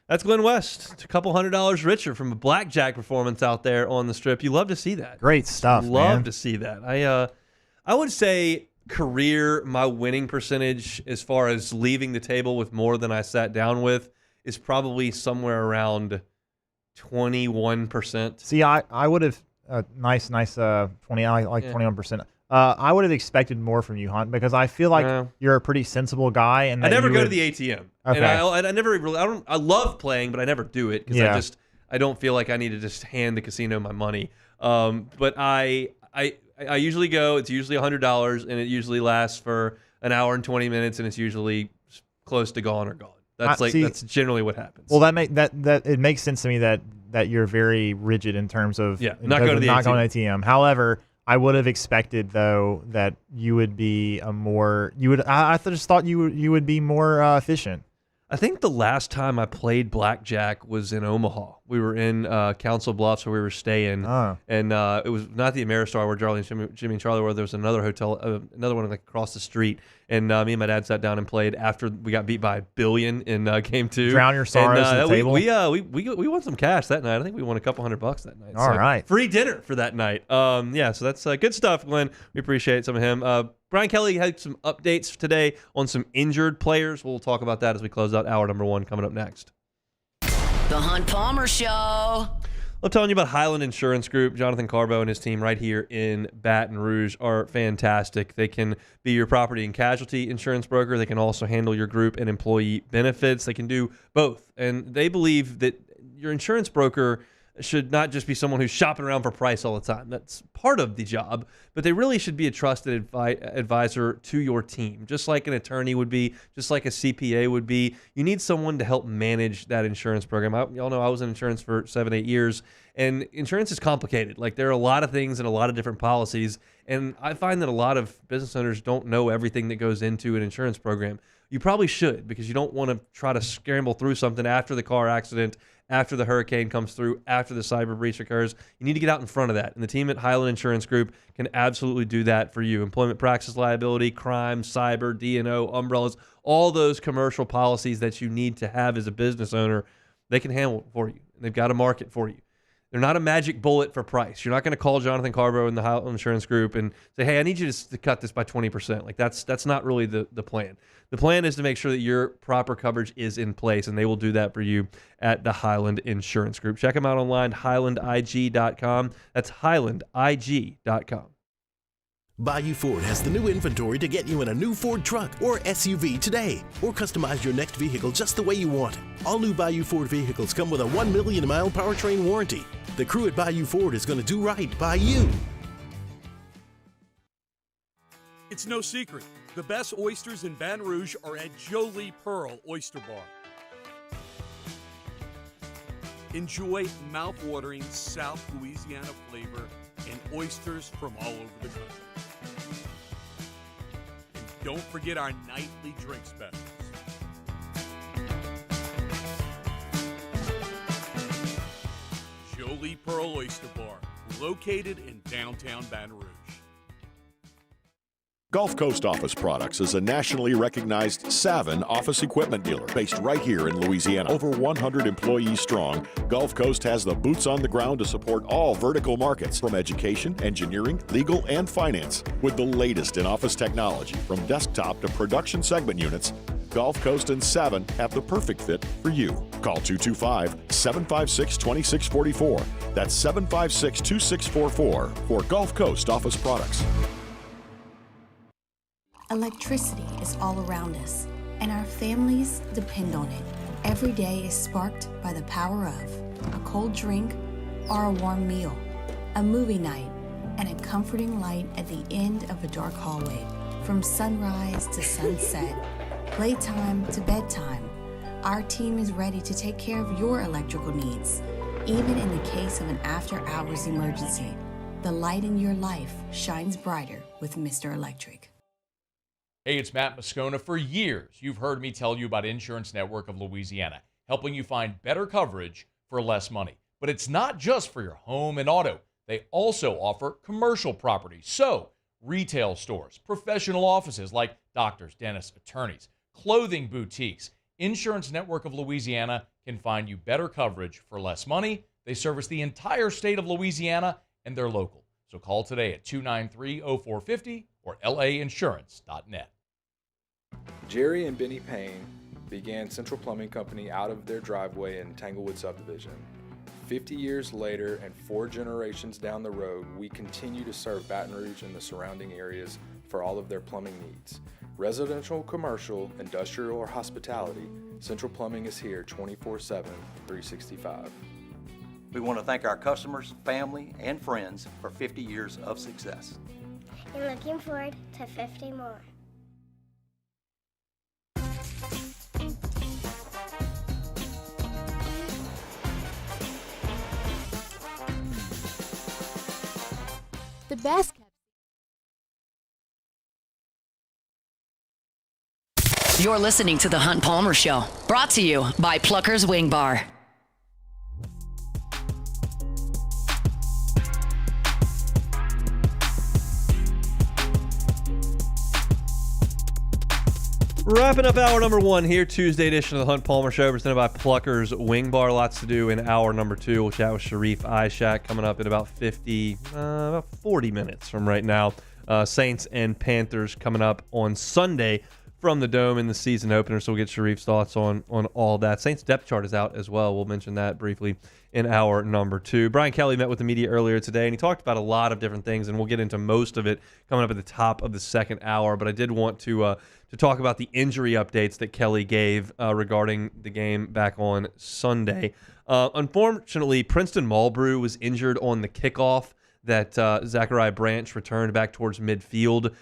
That's Glenn West. It's a couple $100 richer from a blackjack performance out there on the Strip. You love to see that. Great stuff, Love to see that. I would say career, my winning percentage as far as leaving the table with more than I sat down with is probably somewhere around 21%. See, I would have nice 20. I like 21%. I would have expected more from you, Hunt, because I feel like you're a pretty sensible guy. And I never go to the ATM. Okay. And I never really. I love playing, but I never do it because I don't feel like I need to just hand the casino my money. But I usually go. It's usually $100, and it usually lasts for an hour and 20 minutes, and it's usually close to gone or gone. That's generally what happens. Well, it makes sense to me that you're very rigid in terms of not going to the ATM. However, I would have expected though that you would be I just thought you would be more efficient. I think the last time I played blackjack was in Omaha. We were in Council Bluffs where we were staying, and it was not the Ameristar where Jimmy and Charlie were. There was another hotel, another one like across the street, and me and my dad sat down and played after we got beat by $1 billion in game 2. Drown your sorrows at the table. We won some cash that night. I think we won a couple $100 that night. All right, free dinner for that night. So that's good stuff, Glenn. We appreciate some of him. Brian Kelly had some updates today on some injured players. We'll talk about that as we close out hour number 1 coming up next. The Hunt Palmer Show. I'm telling you about Highland Insurance Group. Jonathan Carbo and his team right here in Baton Rouge are fantastic. They can be your property and casualty insurance broker. They can also handle your group and employee benefits. They can do both. And they believe that your insurance broker should not just be someone who's shopping around for price all the time. That's part of the job, but they really should be a trusted advisor to your team, just like an attorney would be, just like a CPA would be. You need someone to help manage that insurance program. Y'all know I was in insurance for 7-8 years, and insurance is complicated. Like, there are a lot of things and a lot of different policies, and I find that a lot of business owners don't know everything that goes into an insurance program. You probably should, because you don't want to try to scramble through something after the car accident, after the hurricane comes through, after the cyber breach occurs. You need to get out in front of that. And the team at Highland Insurance Group can absolutely do that for you. Employment practice liability, crime, cyber, D&O, umbrellas, all those commercial policies that you need to have as a business owner, they can handle it for you. They've got a market for you. They're not a magic bullet for price. You're not going to call Jonathan Carbo in the Highland Insurance Group and say, hey, I need you to cut this by 20%. Like, that's not really the plan. The plan is to make sure that your proper coverage is in place, and they will do that for you at the Highland Insurance Group. Check them out online, highlandig.com. That's highlandig.com. Bayou Ford has the new inventory to get you in a new Ford truck or SUV today, or customize your next vehicle just the way you want it. All new Bayou Ford vehicles come with a 1 million mile powertrain warranty. The crew at Bayou Ford is going to do right by you. It's no secret, the best oysters in Baton Rouge are at Jolie Pearl Oyster Bar. Enjoy mouth-watering South Louisiana flavor and oysters from all over the country. And don't forget our nightly drink specials. Jolie Pearl Oyster Bar, located in downtown Baton Rouge. Gulf Coast Office Products is a nationally recognized Savin office equipment dealer based right here in Louisiana. Over 100 employees strong, Gulf Coast has the boots on the ground to support all vertical markets, from education, engineering, legal, and finance. With the latest in office technology, from desktop to production segment units, Gulf Coast and Savin have the perfect fit for you. Call 225-756-2644. That's 756-2644 for Gulf Coast Office Products. Electricity is all around us, and our families depend on it. Every day is sparked by the power of a cold drink or a warm meal, a movie night, and a comforting light at the end of a dark hallway. From sunrise to sunset, playtime to bedtime, our team is ready to take care of your electrical needs. Even in the case of an after-hours emergency, the light in your life shines brighter with Mr. Electric. Hey, it's Matt Moscona. For years, you've heard me tell you about Insurance Network of Louisiana, helping you find better coverage for less money. But it's not just for your home and auto. They also offer commercial property. So, retail stores, professional offices like doctors, dentists, attorneys, clothing boutiques. Insurance Network of Louisiana can find you better coverage for less money. They service the entire state of Louisiana, and they're local. So call today at 293-0450 or lainsurance.net. Jerry and Benny Payne began Central Plumbing Company out of their driveway in Tanglewood Subdivision. 50 years later and 4 generations down the road, we continue to serve Baton Rouge and the surrounding areas for all of their plumbing needs. Residential, commercial, industrial, or hospitality, Central Plumbing is here 24/7, 365. We want to thank our customers, family, and friends for 50 years of success. And looking forward to 50 more. The best kept. You're listening to The Hunt Palmer Show, brought to you by Plucker's Wing Bar. Wrapping up hour number 1 here, Tuesday edition of the Hunt Palmer Show, presented by Plucker's Wing Bar. Lots to do in hour number 2. We'll chat with Sharie Isack coming up in about 40 minutes from right now. Saints and Panthers coming up on Sunday from the Dome in the season opener, so we'll get Sharif's thoughts on all that. Saints depth chart is out as well. We'll mention that briefly in hour number 2. Brian Kelly met with the media earlier today, and he talked about a lot of different things, and we'll get into most of it coming up at the top of the second hour. But I did want to talk about the injury updates that Kelly gave regarding the game back on Sunday. Unfortunately, Princeton Mulbrew was injured on the kickoff that Zachariah Branch returned back towards midfield.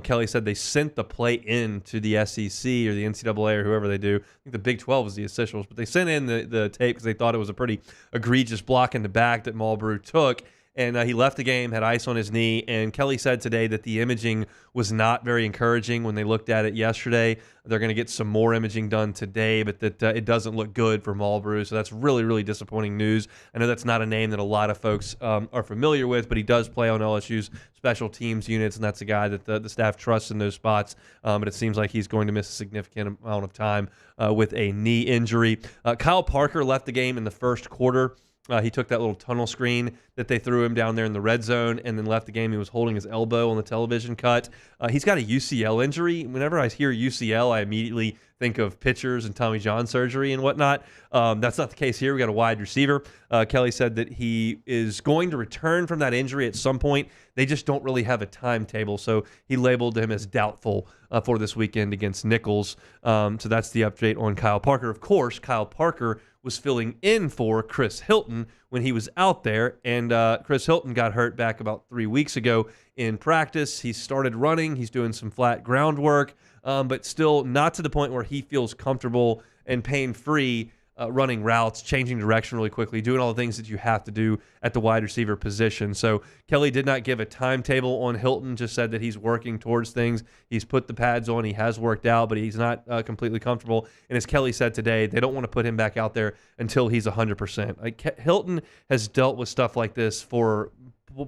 Kelly said they sent the play in to the SEC or the NCAA or whoever they do. I think the Big 12 was the officials, but they sent in the tape because they thought it was a pretty egregious block in the back that Mulbrew took. And he left the game, had ice on his knee, and Kelly said today that the imaging was not very encouraging when they looked at it yesterday. They're going to get some more imaging done today, but that it doesn't look good for Mulbrew, so that's really, really disappointing news. I know that's not a name that a lot of folks are familiar with, but he does play on LSU's special teams units, and that's a guy that the staff trusts in those spots, but it seems like he's going to miss a significant amount of time with a knee injury. Kyle Parker left the game in the first quarter. He took that little tunnel screen that they threw him down there in the red zone and then left the game. He was holding his elbow on the television cut. He's got a UCL injury. Whenever I hear UCL, I immediately think of pitchers and Tommy John surgery and whatnot. That's not the case here. We got a wide receiver. Kelly said that he is going to return from that injury at some point. They just don't really have a timetable, so he labeled him as doubtful for this weekend against Nichols. So that's the update on Kyle Parker. Of course, Kyle Parker was filling in for Chris Hilton when he was out there, and Chris Hilton got hurt back about 3 weeks ago in practice. He started running. He's doing some flat groundwork, but still not to the point where he feels comfortable and pain-free running routes, changing direction really quickly, doing all the things that you have to do at the wide receiver position. So Kelly did not give a timetable on Hilton, just said that he's working towards things. He's put the pads on. He has worked out, but he's not completely comfortable. And as Kelly said today, they don't want to put him back out there until he's 100%. Like, Hilton has dealt with stuff like this for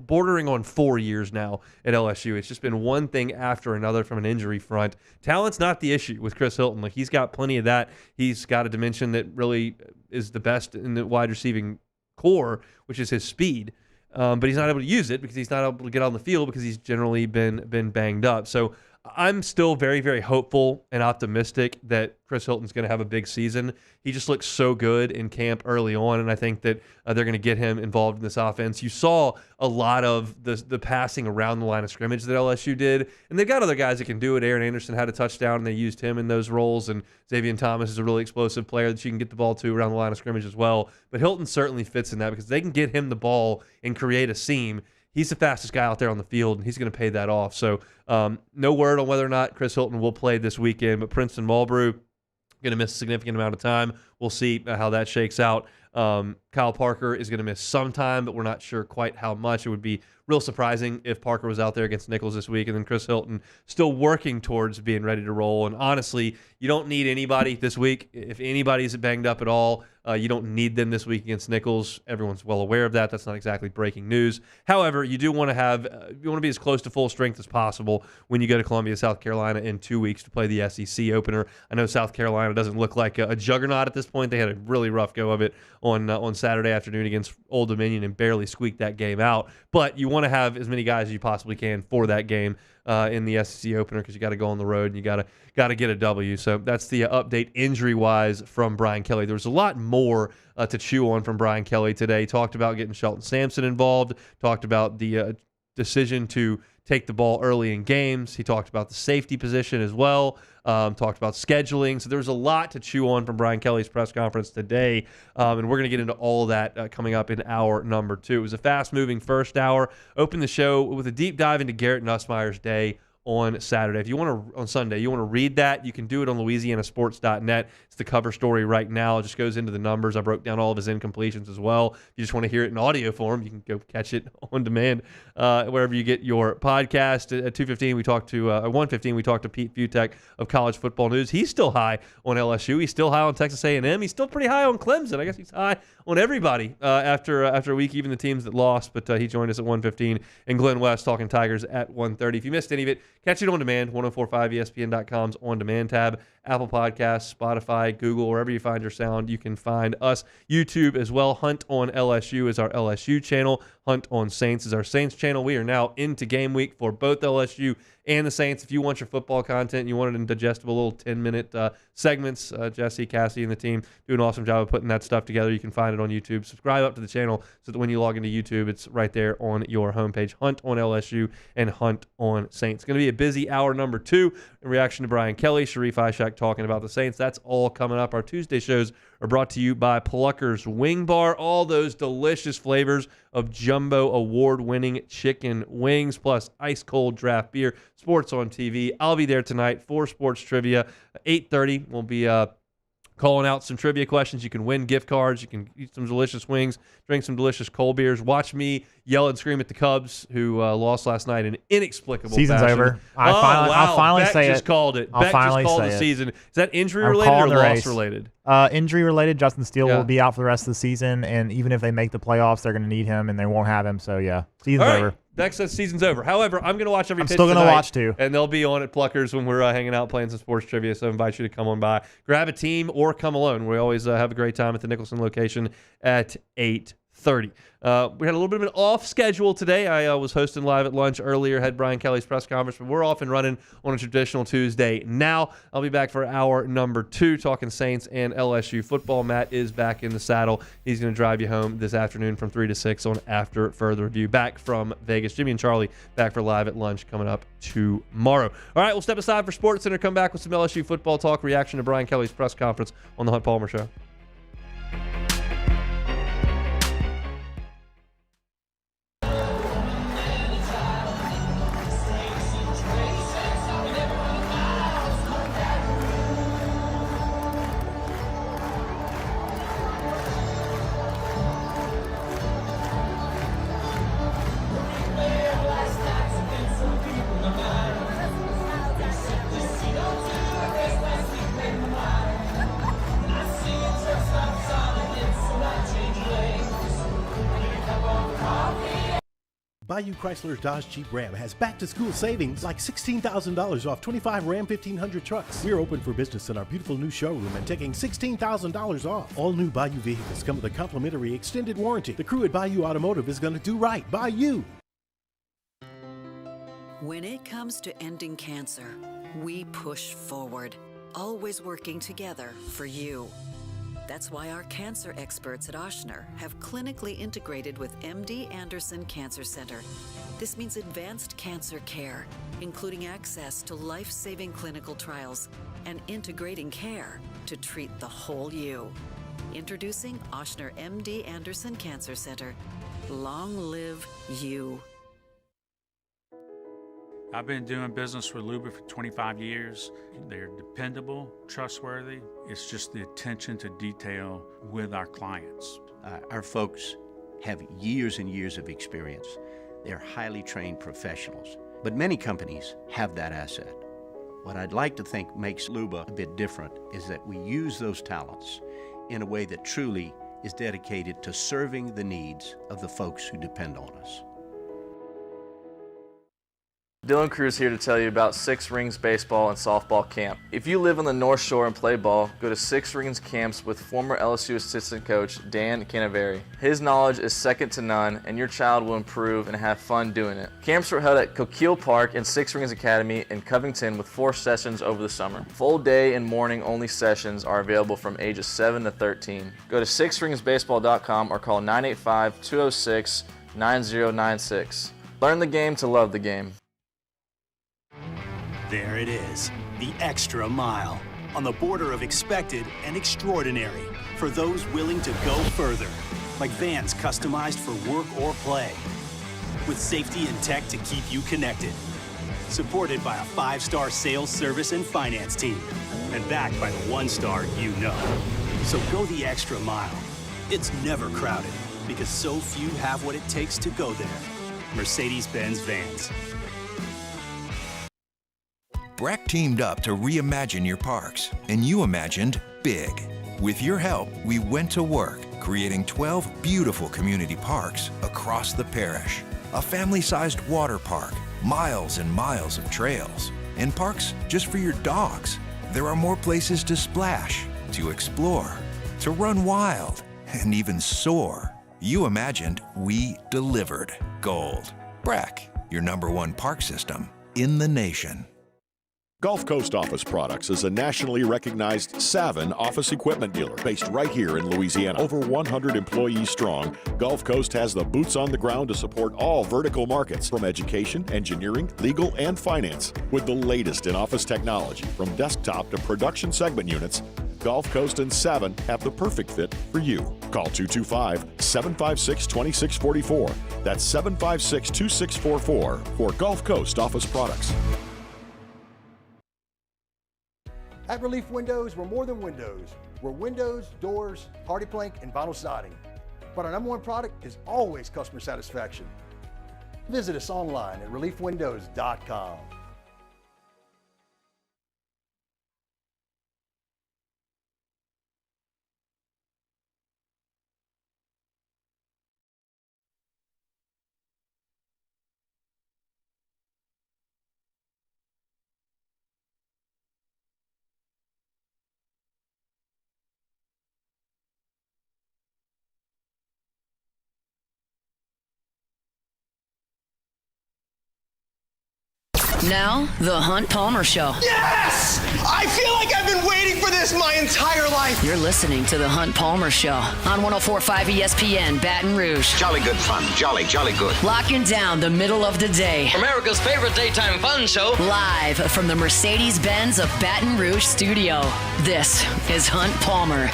bordering on 4 years now at LSU. It's just been one thing after another from an injury front. Talent's not the issue with Chris Hilton. Like, he's got plenty of that. He's got a dimension that really is the best in the wide receiving core, which is his speed. But he's not able to use it because he's not able to get on the field because he's generally been banged up. So I'm still very, very hopeful and optimistic that Chris Hilton's going to have a big season. He just looks so good in camp early on, and I think that they're going to get him involved in this offense. You saw a lot of the passing around the line of scrimmage that LSU did, and they've got other guys that can do it. Aaron Anderson had a touchdown, and they used him in those roles, and Xavier Thomas is a really explosive player that you can get the ball to around the line of scrimmage as well. But Hilton certainly fits in that because they can get him the ball and create a seam. He's the fastest guy out there on the field, and he's going to pay that off. So no word on whether or not Chris Hilton will play this weekend, but Princeton Mulbrew going to miss a significant amount of time. We'll see how that shakes out. Kyle Parker is going to miss some time, but we're not sure quite how much. It would be real surprising if Parker was out there against Nichols this week, and then Chris Hilton still working towards being ready to roll. And honestly, you don't need anybody this week. If anybody's banged up at all, you don't need them this week against Nichols. Everyone's well aware of that. That's not exactly breaking news. However, you do want to you want to be as close to full strength as possible when you go to Columbia, South Carolina in 2 weeks to play the SEC opener. I know South Carolina doesn't look like a juggernaut at this point. They had a really rough go of it on Saturday afternoon against Old Dominion and barely squeaked that game out. But you want to have as many guys as you possibly can for that game in the SEC opener because you got to go on the road and you got to get a W. So that's the update injury-wise from Brian Kelly. There was a lot more to chew on from Brian Kelly today. Talked about getting Shelton Sampson involved, talked about the decision to take the ball early in games. He talked about the safety position as well, talked about scheduling. So there's a lot to chew on from Brian Kelly's press conference today, and we're going to get into all of that coming up in hour number 2. It was a fast-moving first hour. Opened the show with a deep dive into Garrett Nussmeier's day on Saturday. If you want to, on Sunday, you want to read that, you can do it on LouisianaSports.net. It's the cover story right now. It just goes into the numbers. I broke down all of his incompletions as well. If you just want to hear it in audio form, you can go catch it on demand wherever you get your podcast. At 2:15, we talked to 1:15, we talked to Pete Fiutak of College Football News. He's still high on LSU. He's still high on Texas A&M. He's still pretty high on Clemson. I guess he's high on everybody after a week, even the teams that lost. But he joined us at 1:15, and Glenn West talking Tigers at 1:30. If you missed any of it, catch it on demand, 1045ESPN.com's on-demand tab. Apple Podcasts, Spotify, Google, wherever you find your sound, you can find us. YouTube as well. Hunt on LSU is our LSU channel. Hunt on Saints is our Saints channel. We are now into game week for both LSU and the Saints. If you want your football content, you want it in digestible little 10-minute segments, Jesse, Cassie, and the team do an awesome job of putting that stuff together. You can find it on YouTube. Subscribe up to the channel so that when you log into YouTube, it's right there on your homepage. Hunt on LSU and Hunt on Saints. It's going to be a busy hour number 2 in reaction to Brian Kelly, Sharie Isack talking about the Saints. That's all coming up. Our Tuesday shows are brought to you by Plucker's Wing Bar. All those delicious flavors of jumbo award-winning chicken wings, plus ice-cold draft beer, sports on TV. I'll be there tonight for sports trivia. 8:30, we'll be calling out some trivia questions. You can win gift cards. You can eat some delicious wings, drink some delicious cold beers. Watch me yell and scream at the Cubs, who lost last night in inexplicable Season's fashion. over. I'll finally Beck say just it. called it. I'll Beck finally just called say the it. season. Is that injury I'm related or calling the loss race. related? Injury related. Justin Steele Yeah. will be out for the rest of the season, and even if they make the playoffs, they're going to need him, and they won't have him. So yeah, season's All right. over. Beck says season's over. However, I'm going to watch every I'm pitch still gonna tonight, watch too. And they'll be on at Pluckers when we're hanging out playing some sports trivia. So I invite you to come on by. Grab a team or come alone. We always have a great time at the Nicholson location at 8:30. We had a little bit of an off schedule today. I was hosting live at lunch earlier, had Brian Kelly's press conference, but we're off and running on a traditional Tuesday. Now I'll be back for hour number 2 talking Saints and LSU football. Matt is back in the saddle. He's going to drive you home this afternoon from 3 to 6 on After Further Review. Back from Vegas. Jimmy and Charlie back for live at lunch coming up tomorrow. All right, we'll step aside for Sports Center, come back with some LSU football talk, reaction to Brian Kelly's press conference on the Hunt Palmer Show. Bayou Chrysler Dodge Jeep Ram has back-to-school savings like $16,000 off 25 Ram 1500 trucks. We're open for business in our beautiful new showroom and taking $16,000 off. All new Bayou vehicles come with a complimentary extended warranty. The crew at Bayou Automotive is going to do right by you. When it comes to ending cancer, we push forward, always working together for you. That's why our cancer experts at Oshner have clinically integrated with MD Anderson Cancer Center. This means advanced cancer care, including access to life-saving clinical trials and integrating care to treat the whole you. Introducing Oshner MD Anderson Cancer Center. Long live you. I've been doing business with Luba for 25 years. They're dependable, trustworthy. It's just the attention to detail with our clients. Our folks have years and years of experience. They're highly trained professionals, but many companies have that asset. What I'd like to think makes Luba a bit different is that we use those talents in a way that truly is dedicated to serving the needs of the folks who depend on us. Dylan Cruz here to tell you about Six Rings Baseball and Softball Camp. If you live on the North Shore and play ball, go to Six Rings Camps with former LSU assistant coach Dan Canaveri. His knowledge is second to none, and your child will improve and have fun doing it. Camps were held at Coquille Park and Six Rings Academy in Covington with 4 sessions over the summer. Full day and morning only sessions are available from ages 7 to 13. Go to sixringsbaseball.com or call 985-206-9096. Learn the game to love the game. There it is, the extra mile, on the border of expected and extraordinary for those willing to go further, like vans customized for work or play, with safety and tech to keep you connected, supported by a 5-star sales, service, and finance team, and backed by the 1-star you know. So go the extra mile. It's never crowded, because so few have what it takes to go there. Mercedes-Benz Vans. Breck teamed up to reimagine your parks, and you imagined big. With your help, we went to work, creating 12 beautiful community parks across the parish. A family-sized water park, miles and miles of trails, and parks just for your dogs. there are more places to splash, to explore, to run wild, and even soar. You imagined, we delivered. Gold. Breck, your #1 park system in the nation. Gulf Coast Office Products is a nationally recognized Savin office equipment dealer based right here in Louisiana. Over 100 employees strong, Gulf Coast has the boots on the ground to support all vertical markets, from education, engineering, legal, and finance. With the latest in office technology, from desktop to production segment units, Gulf Coast and Savin have the perfect fit for you. Call 225-756-2644. That's 756-2644 for Gulf Coast Office Products. At Relief Windows, we're more than windows. We're windows, doors, hardy plank, and vinyl siding. But our #1 product is always customer satisfaction. Visit us online at reliefwindows.com. Now, the Hunt Palmer Show. Yes! I feel like I've been waiting for this my entire life. You're listening to the Hunt Palmer Show on 104.5 ESPN Baton Rouge. Jolly good fun. Jolly good. Locking down the middle of the day. America's favorite daytime fun show. Live from the Mercedes-Benz of Baton Rouge studio. This is Hunt Palmer.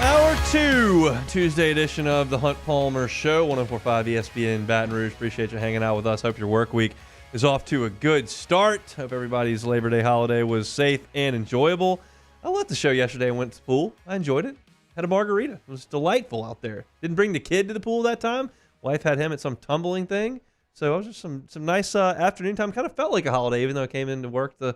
Hour 2, Tuesday edition of the Hunt Palmer Show, 104.5 ESPN Baton Rouge. Appreciate you hanging out with us. Hope your work week is off to a good start. Hope everybody's Labor Day holiday was safe and enjoyable. I left the show yesterday and went to the pool. I enjoyed it. Had a margarita. It was delightful out there. Didn't bring the kid to the pool that time. Wife had him at some tumbling thing. So it was just some nice afternoon time. Kind of felt like a holiday, even though I came into work the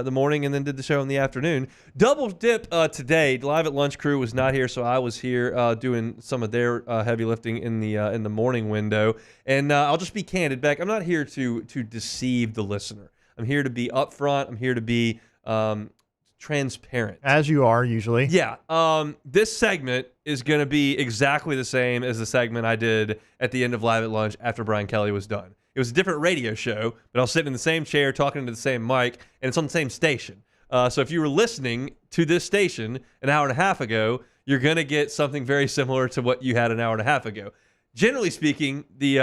morning and then did the show in the afternoon. Double dip today. Live at Lunch crew was not here, so I was here doing some of their heavy lifting in the morning window. And I'll just be candid, Beck. I'm not here to deceive the listener. I'm here to be upfront. I'm here to be transparent. As you are usually. Yeah. This segment is going to be exactly the same as the segment I did at the end of Live at Lunch after Brian Kelly was done. It was a different radio show, but I was sitting in the same chair talking to the same mic, and it's on the same station. So if you were listening to this station an hour and a half ago, you're going to get something very similar to what you had an hour and a half ago. Generally speaking, the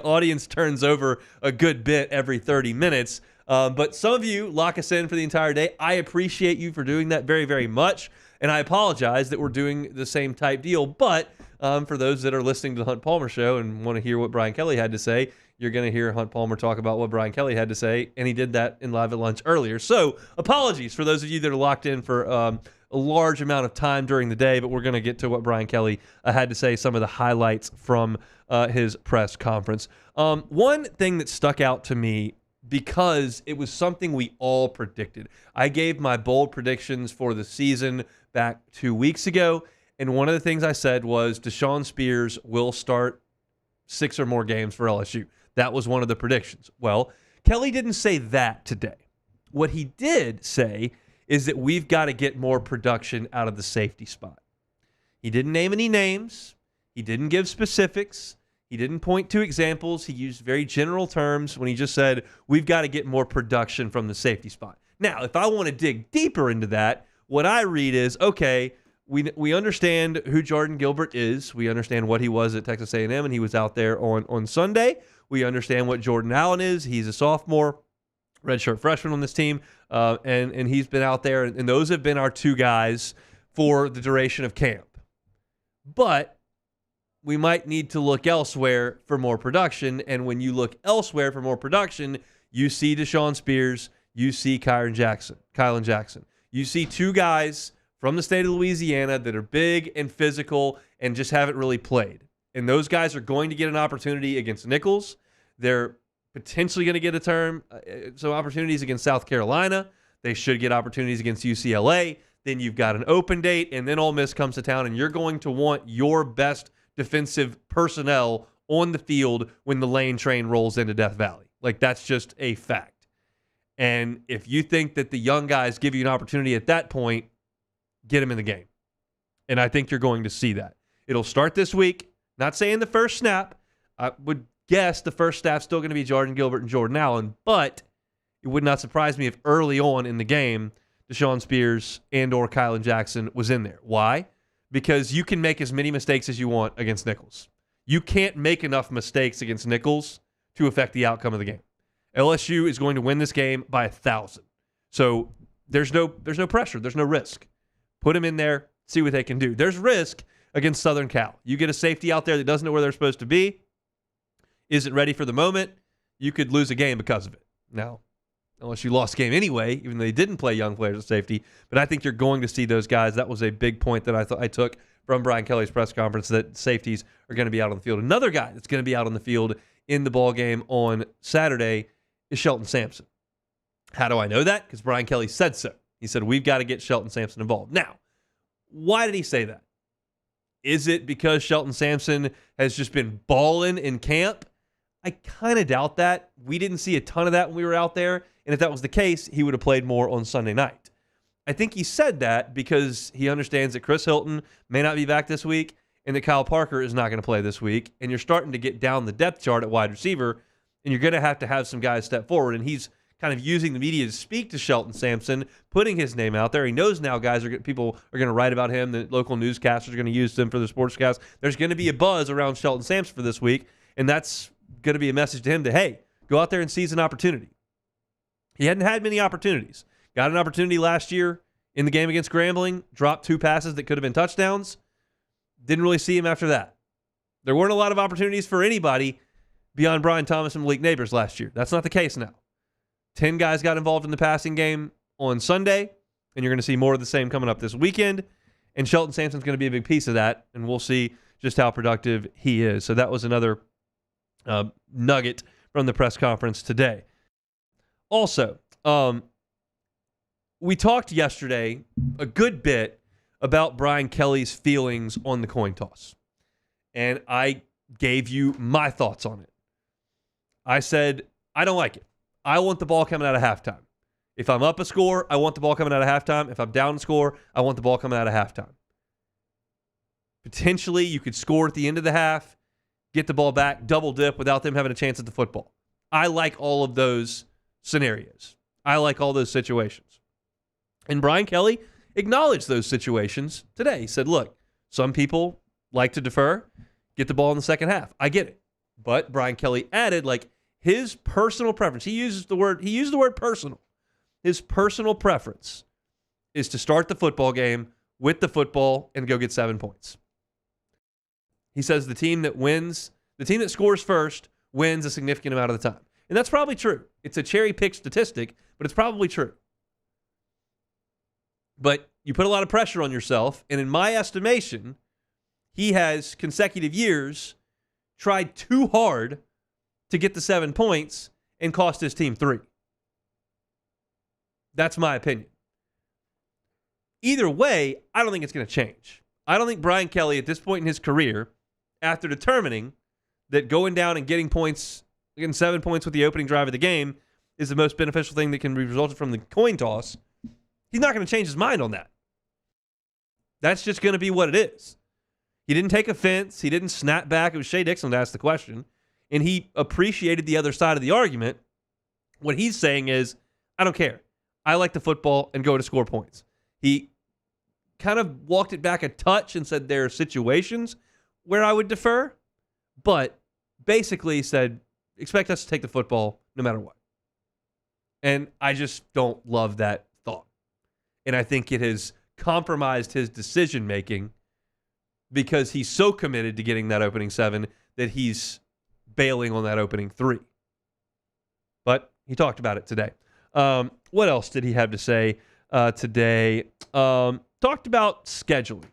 audience turns over a good bit every 30 minutes, but some of you lock us in for the entire day. I appreciate you for doing that very, very much, and I apologize that we're doing the same type deal, but for those that are listening to the Hunt Palmer Show and want to hear what Brian Kelly had to say, you're going to hear Hunt Palmer talk about what Brian Kelly had to say, and he did that in Live at Lunch earlier. So apologies for those of you that are locked in for a large amount of time during the day, but we're going to get to what Brian Kelly had to say, some of the highlights from his press conference. One thing that stuck out to me, because it was something we all predicted. I gave my bold predictions for the season back 2 weeks ago, and one of the things I said was Deshaun Spears will start 6 or more games for LSU. That was one of the predictions. Well, Kelly didn't say that today. What he did say is that we've got to get more production out of the safety spot. He didn't name any names. He didn't give specifics. He didn't point to examples. He used very general terms when he just said, we've got to get more production from the safety spot. Now, if I want to dig deeper into that, what I read is, okay, we understand who Jordan Gilbert is. We understand what he was at Texas A&M, and he was out there on Sunday. We understand what Jordan Allen is. He's a sophomore, redshirt freshman on this team, and he's been out there, and those have been our two guys for the duration of camp. But we might need to look elsewhere for more production, and when you look elsewhere for more production, you see Deshaun Spears, you see Kylan Jackson. You see two guys from the state of Louisiana that are big and physical and just haven't really played. And those guys are going to get an opportunity against Nichols. They're potentially going to get some opportunities against South Carolina. They should get opportunities against UCLA. Then you've got an open date, and then Ole Miss comes to town, and you're going to want your best defensive personnel on the field when the lane train rolls into Death Valley. Like, that's just a fact. And if you think that the young guys give you an opportunity at that point, get them in the game. And I think you're going to see that. It'll start this week. Not saying the first snap. I would guess the first snap's still going to be Jordan Gilbert and Jordan Allen, but it would not surprise me if early on in the game, Deshaun Spears and or Kylan Jackson was in there. Why? Because you can make as many mistakes as you want against Nichols. You can't make enough mistakes against Nichols to affect the outcome of the game. LSU is going to win this game by 1,000. So there's no pressure. There's no risk. Put them in there, see what they can do. There's risk against Southern Cal. You get a safety out there that doesn't know where they're supposed to be, isn't ready for the moment, you could lose a game because of it. Now, unless you lost the game anyway, even though they didn't play young players at safety. But I think you're going to see those guys. That was a big point that I took from Brian Kelly's press conference, that safeties are going to be out on the field. Another guy that's going to be out on the field in the ball game on Saturday is Shelton Sampson. How do I know that? Because Brian Kelly said so. He said, we've got to get Shelton Sampson involved. Now, why did he say that? Is it because Shelton Sampson has just been balling in camp? I kind of doubt that. We didn't see a ton of that when we were out there. And if that was the case, he would have played more on Sunday night. I think he said that because he understands that Chris Hilton may not be back this week and that Kyle Parker is not going to play this week. And you're starting to get down the depth chart at wide receiver, and you're going to have some guys step forward. And he's kind of using the media to speak to Shelton Sampson, putting his name out there. He knows now people are going to write about him. The local newscasters are going to use them for their sportscast. There's going to be a buzz around Shelton Sampson for this week, and that's going to be a message to him to, hey, go out there and seize an opportunity. He hadn't had many opportunities. Got an opportunity last year in the game against Grambling, dropped 2 passes that could have been touchdowns. Didn't really see him after that. There weren't a lot of opportunities for anybody beyond Brian Thomas and Malik Neighbors last year. That's not the case now. 10 guys got involved in the passing game on Sunday, and you're going to see more of the same coming up this weekend. And Shelton Sampson's going to be a big piece of that, and we'll see just how productive he is. So that was another nugget from the press conference today. Also, we talked yesterday a good bit about Brian Kelly's feelings on the coin toss. And I gave you my thoughts on it. I said, I don't like it. I want the ball coming out of halftime. If I'm up a score, I want the ball coming out of halftime. If I'm down a score, I want the ball coming out of halftime. Potentially, you could score at the end of the half, get the ball back, double dip without them having a chance at the football. I like all of those scenarios. I like all those situations. And Brian Kelly acknowledged those situations today. He said, look, some people like to defer, get the ball in the second half. I get it. But Brian Kelly added, like, his personal preference. He used the word personal. His personal preference is to start the football game with the football and go get 7 points. He says the team that scores first wins a significant amount of the time. And that's probably true. It's a cherry-picked statistic, but it's probably true. But you put a lot of pressure on yourself, and in my estimation, he has consecutive years tried too hard to get the 7 points and cost his team 3. That's my opinion. Either way, I don't think it's going to change. I don't think Brian Kelly, at this point in his career, after determining that going down and getting 7 points with the opening drive of the game is the most beneficial thing that can be resulted from the coin toss, he's not going to change his mind on that. That's just going to be what it is. He didn't take offense. He didn't snap back. It was Shea Dixon that asked the question, and he appreciated the other side of the argument. What he's saying is, I don't care. I like the football and go to score points. He kind of walked it back a touch and said there are situations where I would defer, but basically said, expect us to take the football no matter what. And I just don't love that thought. And I think it has compromised his decision-making because he's so committed to getting that opening 7 that he's bailing on that opening 3. But he talked about it today. What else did he have to say today? Talked about scheduling.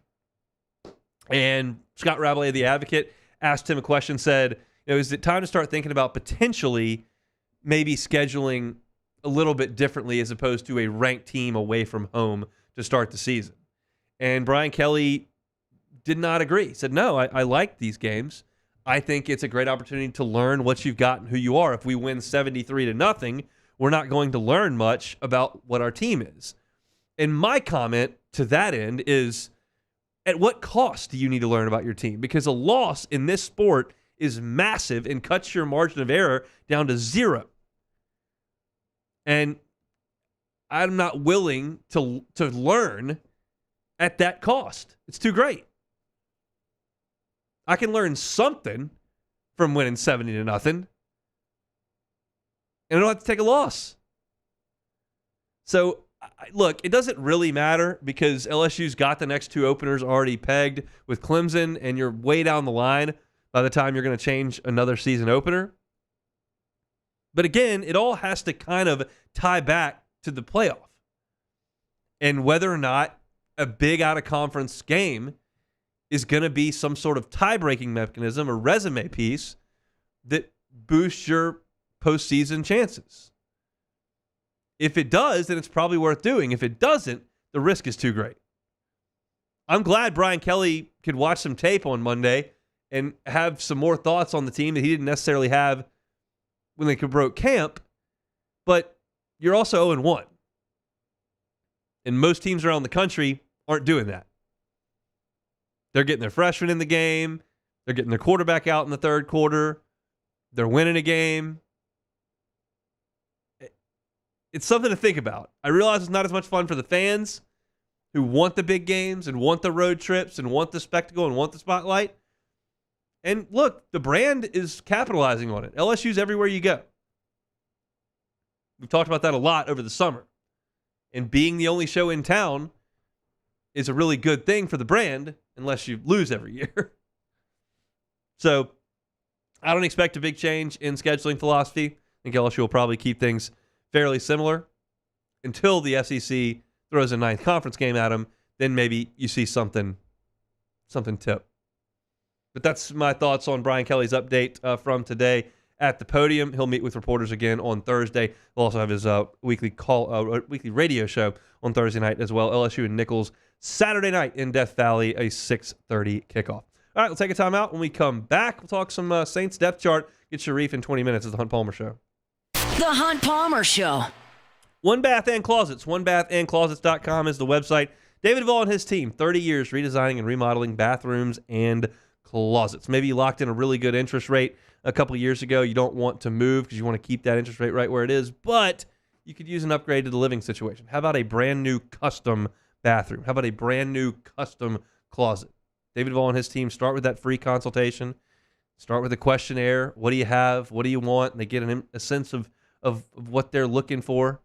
And Scott Rabelais, the Advocate, asked him a question, said, is it time to start thinking about potentially maybe scheduling a little bit differently as opposed to a ranked team away from home to start the season? And Brian Kelly did not agree. He said, no, I like these games. I think it's a great opportunity to learn what you've got and who you are. If we win 73-0, we're not going to learn much about what our team is. And my comment to that end is, at what cost do you need to learn about your team? Because a loss in this sport is massive and cuts your margin of error down to 0. And I'm not willing to learn at that cost. It's too great. I can learn something from winning 70-0, and I don't have to take a loss. So, look, it doesn't really matter because LSU's got the next 2 openers already pegged with Clemson, and you're way down the line by the time you're going to change another season opener. But again, it all has to kind of tie back to the playoff and whether or not a big out-of-conference game is going to be some sort of tie-breaking mechanism or resume piece that boosts your postseason chances. If it does, then it's probably worth doing. If it doesn't, the risk is too great. I'm glad Brian Kelly could watch some tape on Monday and have some more thoughts on the team that he didn't necessarily have when they broke camp, but you're also 0-1. And most teams around the country aren't doing that. They're getting their freshmen in the game. They're getting their quarterback out in the third quarter. They're winning a game. It's something to think about. I realize it's not as much fun for the fans who want the big games and want the road trips and want the spectacle and want the spotlight. And look, the brand is capitalizing on it. LSU's everywhere you go. We've talked about that a lot over the summer. And being the only show in town is a really good thing for the brand unless you lose every year. So I don't expect a big change in scheduling philosophy. I think LSU will probably keep things fairly similar until the SEC throws a 9th conference game at them. Then maybe you see something tip. But that's my thoughts on Brian Kelly's update from today at the podium. He'll meet with reporters again on Thursday. He'll also have his weekly radio show on Thursday night as well. LSU and Nichols Saturday night in Death Valley, a 6:30 kickoff. All right, we'll take a time out. When we come back, we'll talk some Saints depth chart. Get Sharie in 20 minutes. It's the Hunt Palmer Show. The Hunt Palmer Show. One Bath and Closets. OneBathAndClosets.com is the website. David Duvall and his team, 30 years redesigning and remodeling bathrooms and closets. Maybe you locked in a really good interest rate a couple of years ago. You don't want to move because you want to keep that interest rate right where it is, but you could use an upgrade to the living situation. How about a brand new custom bathroom? How about a brand new custom closet? David Duvall and his team start with that free consultation. Start with a questionnaire. What do you have? What do you want? And they get a sense of what they're looking for.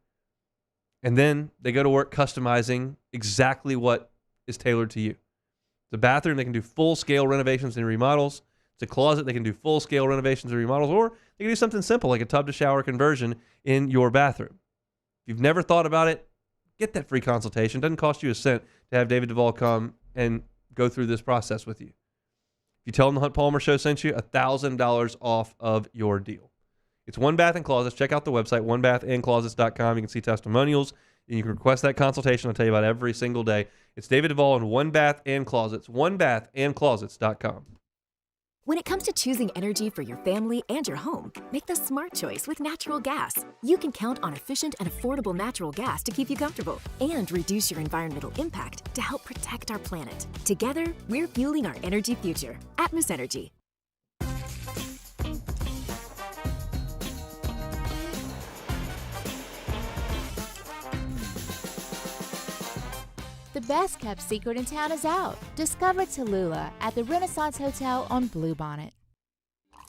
And then they go to work customizing exactly what is tailored to you. It's a bathroom. They can do full-scale renovations and remodels. It's a closet. They can do full-scale renovations and remodels. Or they can do something simple like a tub-to-shower conversion in your bathroom. If you've never thought about it, get that free consultation. It doesn't cost you a cent to have David Duvall come and go through this process with you. If you tell them the Hunt Palmer Show sent you, $1,000 off of your deal. It's One Bath and Closets. Check out the website, OneBathAndClosets.com. You can see testimonials, and you can request that consultation. I'll tell you about it every single day. It's David Duvall and One Bath and Closets, OneBathAndClosets.com. When it comes to choosing energy for your family and your home, make the smart choice with natural gas. You can count on efficient and affordable natural gas to keep you comfortable and reduce your environmental impact to help protect our planet. Together, we're fueling our energy future. Atmos Energy. The best kept secret in town is out. Discover Tallulah at the Renaissance Hotel on Bluebonnet.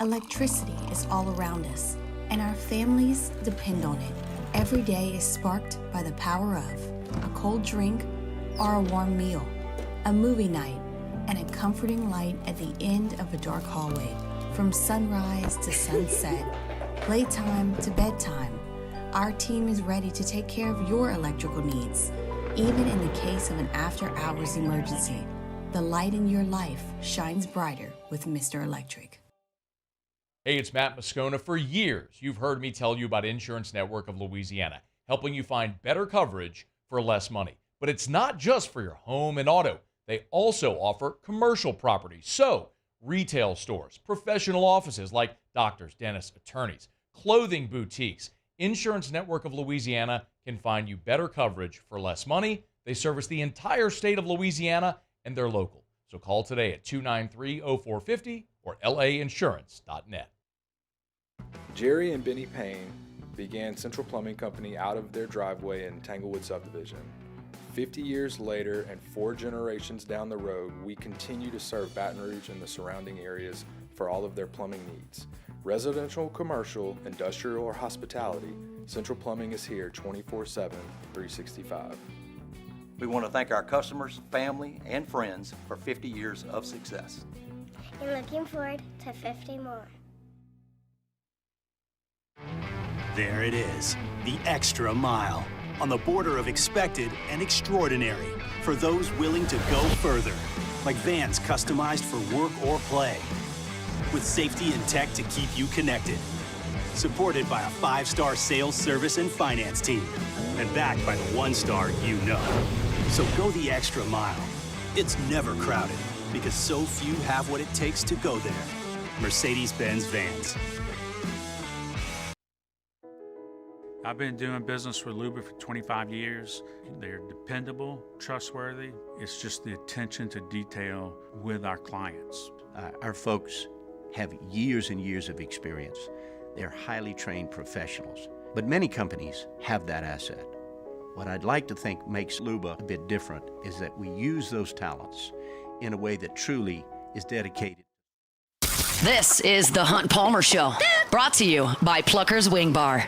Electricity is all around us, and our families depend on it. Every day is sparked by the power of a cold drink or a warm meal, a movie night, and a comforting light at the end of a dark hallway. From sunrise to sunset, playtime to bedtime, our team is ready to take care of your electrical needs. Even in the case of an after-hours emergency, the light in your life shines brighter with Mr. Electric. Hey, it's Matt Moscona. For years, you've heard me tell you about Insurance Network of Louisiana, helping you find better coverage for less money. But it's not just for your home and auto. They also offer commercial properties, so retail stores, professional offices like doctors, dentists, attorneys, clothing boutiques. Insurance Network of Louisiana can find you better coverage for less money. They service the entire state of Louisiana, and they're local. So call today at 293-0450 or lainsurance.net. Jerry and Benny Payne began Central Plumbing Company out of their driveway in Tanglewood subdivision. 50 years later and 4 generations down the road, we continue to serve Baton Rouge and the surrounding areas for all of their plumbing needs. Residential, commercial, industrial, or hospitality, Central Plumbing is here 24/7, 365. We want to thank our customers, family, and friends for 50 years of success. And looking forward to 50 more. There it is, the extra mile, on the border of expected and extraordinary for those willing to go further, like vans customized for work or play, with safety and tech to keep you connected, supported by a 5-star sales, service, and finance team, and backed by the 1-star you know. So go the extra mile. It's never crowded because so few have what it takes to go there. Mercedes-Benz Vans. I've been doing business with Luba for 25 years. They're dependable, trustworthy. It's just the attention to detail with our clients. Our folks have years and years of experience. They're highly trained professionals, but many companies have that asset. What I'd like to think makes Luba a bit different is that we use those talents in a way that truly is dedicated. This is the Hunt Palmer Show, brought to you by Plucker's Wing Bar.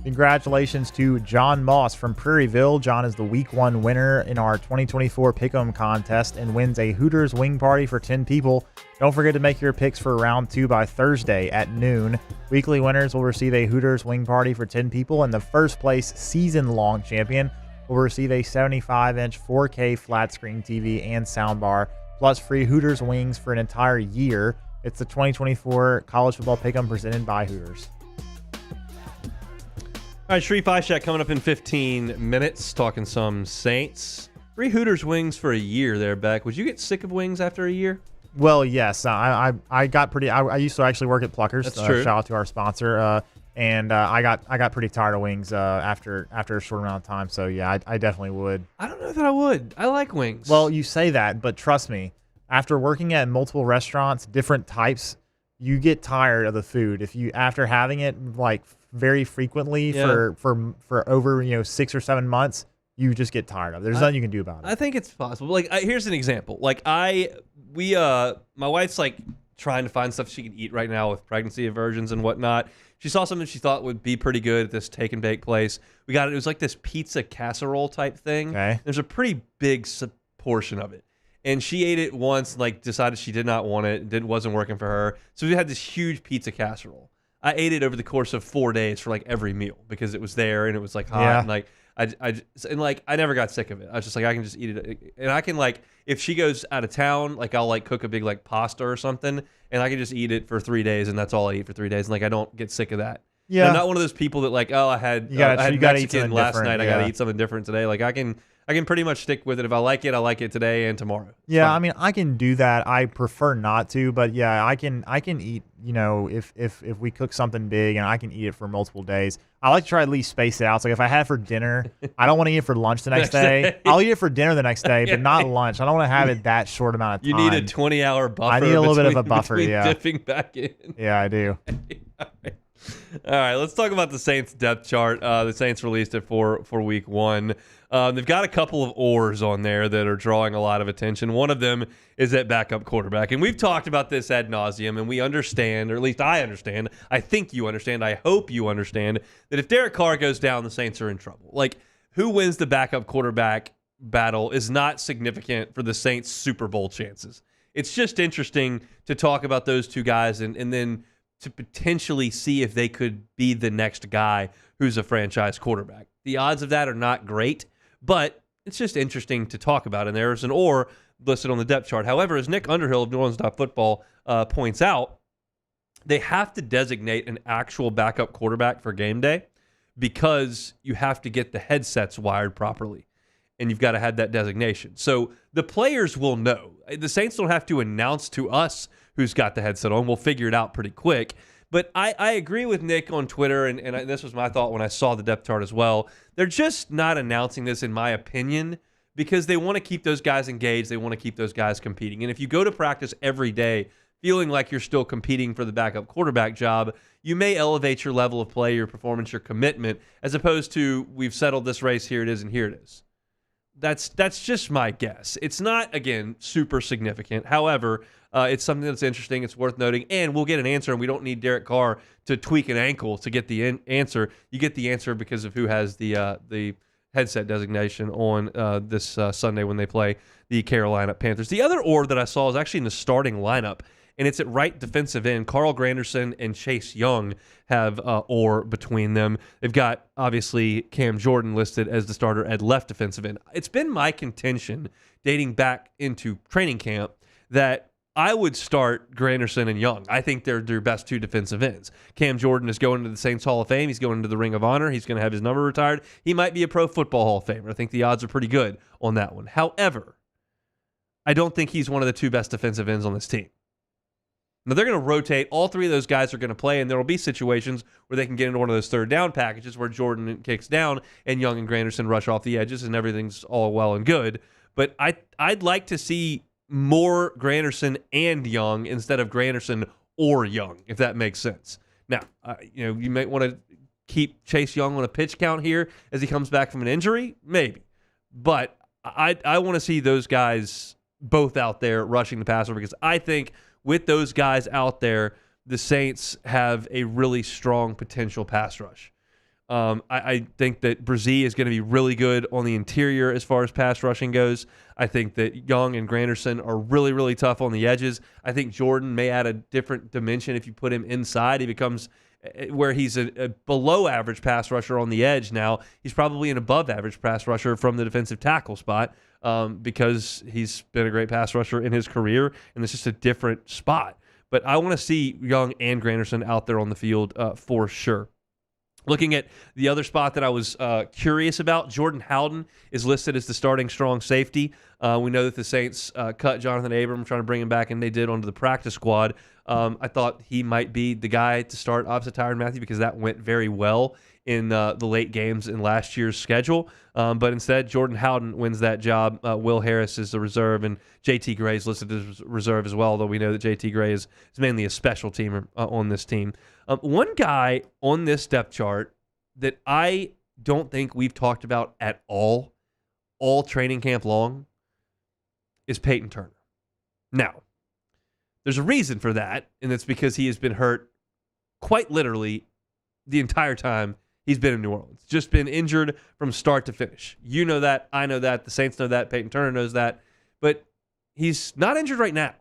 Congratulations to John Moss from Prairieville. John is the Week 1 winner in our 2024 Pick'em contest and wins a Hooters wing party for 10 people. Don't forget to make your picks for round 2 by Thursday at noon. Weekly winners will receive a Hooters wing party for 10 people, and the first place season-long champion will receive a 75-inch 4K flat screen TV and soundbar, plus free Hooters wings for an entire year. It's the 2024 College Football Pick'em presented by Hooters. All right, Sharie Isack coming up in 15 minutes, talking some Saints. Free Hooters wings for a year there, Beck. Would you get sick of wings after a year? Well, yes. I got pretty. I used to actually work at Pluckers. That's true. Shout out to our sponsor. And I got pretty tired of wings after a short amount of time. So yeah, I definitely would. I don't know that I would. I like wings. Well, you say that, but trust me, after working at multiple restaurants, different types, you get tired of the food. If you after having it like very frequently for over 6 or 7 months, you just get tired of it. There's nothing you can do about it. I think it's possible. Like here's an example. Like my wife's like trying to find stuff she can eat right now with pregnancy aversions and whatnot. She saw something she thought would be pretty good at this take and bake place. We got it. It was like this pizza casserole type thing. Okay. There's a pretty big portion of it. And she ate it once, like decided she did not want it. It wasn't working for her. So we had this huge pizza casserole. I ate it over the course of 4 days for like every meal because it was there and it was like hot and like I never got sick of it. I was just like, I can just eat it, and I can like if she goes out of town, like I'll like cook a big like pasta or something, and I can just eat it for 3 days, and that's all I eat for 3 days, and like I don't get sick of that. Yeah, I'm not one of those people that like, I had Mexican last night, I gotta eat something different today. Like I can pretty much stick with it. If I like it, I like it today and tomorrow. Yeah, I mean, I can do that. I prefer not to, but yeah, I can eat, if we cook something big and I can eat it for multiple days. I like to try at least space it out. So like if I had it for dinner, I don't want to eat it for lunch the next day. I'll eat it for dinner the next day, but not lunch. I don't want to have it that short amount of time. You need a 20-hour buffer. I need a little bit of a buffer, yeah. Dipping back in. Yeah, I do. All right, let's talk about the Saints depth chart. The Saints released it for Week 1. They've got a couple of oars on there that are drawing a lot of attention. One of them is at backup quarterback. And we've talked about this ad nauseum, and we understand, or at least I understand, I think you understand, I hope you understand, that if Derek Carr goes down, the Saints are in trouble. Like, who wins the backup quarterback battle is not significant for the Saints' Super Bowl chances. It's just interesting to talk about those two guys and then to potentially see if they could be the next guy who's a franchise quarterback. The odds of that are not great, but it's just interesting to talk about. And there's an or listed on the depth chart. However, as Nick Underhill of New Orleans Football points out, they have to designate an actual backup quarterback for game day because you have to get the headsets wired properly, and you've got to have that designation. So the players will know. The Saints don't have to announce to us who's got the headset on. We'll figure it out pretty quick. But I agree with Nick on Twitter, and this was my thought when I saw the depth chart as well. They're just not announcing this, in my opinion, because they want to keep those guys engaged. They want to keep those guys competing. And if you go to practice every day feeling like you're still competing for the backup quarterback job, you may elevate your level of play, your performance, your commitment, as opposed to we've settled this race, here it is, and here it is. That's just my guess. It's not, again, super significant. However, it's something that's interesting. It's worth noting, and we'll get an answer, and we don't need Derek Carr to tweak an ankle to get the answer. You get the answer because of who has the headset designation on this Sunday when they play the Carolina Panthers. The other or that I saw is actually in the starting lineup, and it's at right defensive end. Carl Granderson and Chase Young have or between them. They've got, obviously, Cam Jordan listed as the starter at left defensive end. It's been my contention dating back into training camp that I would start Granderson and Young. I think they're their best two defensive ends. Cam Jordan is going to the Saints Hall of Fame. He's going into the Ring of Honor. He's going to have his number retired. He might be a Pro Football Hall of Famer. I think the odds are pretty good on that one. However, I don't think he's one of the two best defensive ends on this team. Now, they're going to rotate. All three of those guys are going to play, and there will be situations where they can get into one of those third down packages where Jordan kicks down and Young and Granderson rush off the edges, and everything's all well and good. But I'd like to see more Granderson and Young instead of Granderson or Young, if that makes sense. Now, you might want to keep Chase Young on a pitch count here as he comes back from an injury, maybe. But I want to see those guys both out there rushing the passer because I think with those guys out there, the Saints have a really strong potential pass rush. I think that Brzee is going to be really good on the interior as far as pass rushing goes. I think that Young and Granderson are really, really tough on the edges. I think Jordan may add a different dimension if you put him inside. He becomes where he's a below average pass rusher on the edge now. He's probably an above average pass rusher from the defensive tackle spot because he's been a great pass rusher in his career, and it's just a different spot. But I want to see Young and Granderson out there on the field for sure. Looking at the other spot that I was curious about, Jordan Howden is listed as the starting strong safety. We know that the Saints cut Jonathan Abram, trying to bring him back, and they did onto the practice squad. I thought he might be the guy to start opposite Tyrann Mathieu because that went very well in the late games in last year's schedule. But instead, Jordan Howden wins that job. Will Harris is the reserve, and J.T. Gray is listed as reserve as well, though we know that J.T. Gray is mainly a special teamer on this team. One guy on this depth chart that I don't think we've talked about at all training camp long, is Peyton Turner. Now, there's a reason for that, and it's because he has been hurt quite literally the entire time he's been in New Orleans. Just been injured from start to finish. You know that. I know that. The Saints know that. Peyton Turner knows that. But he's not injured right now.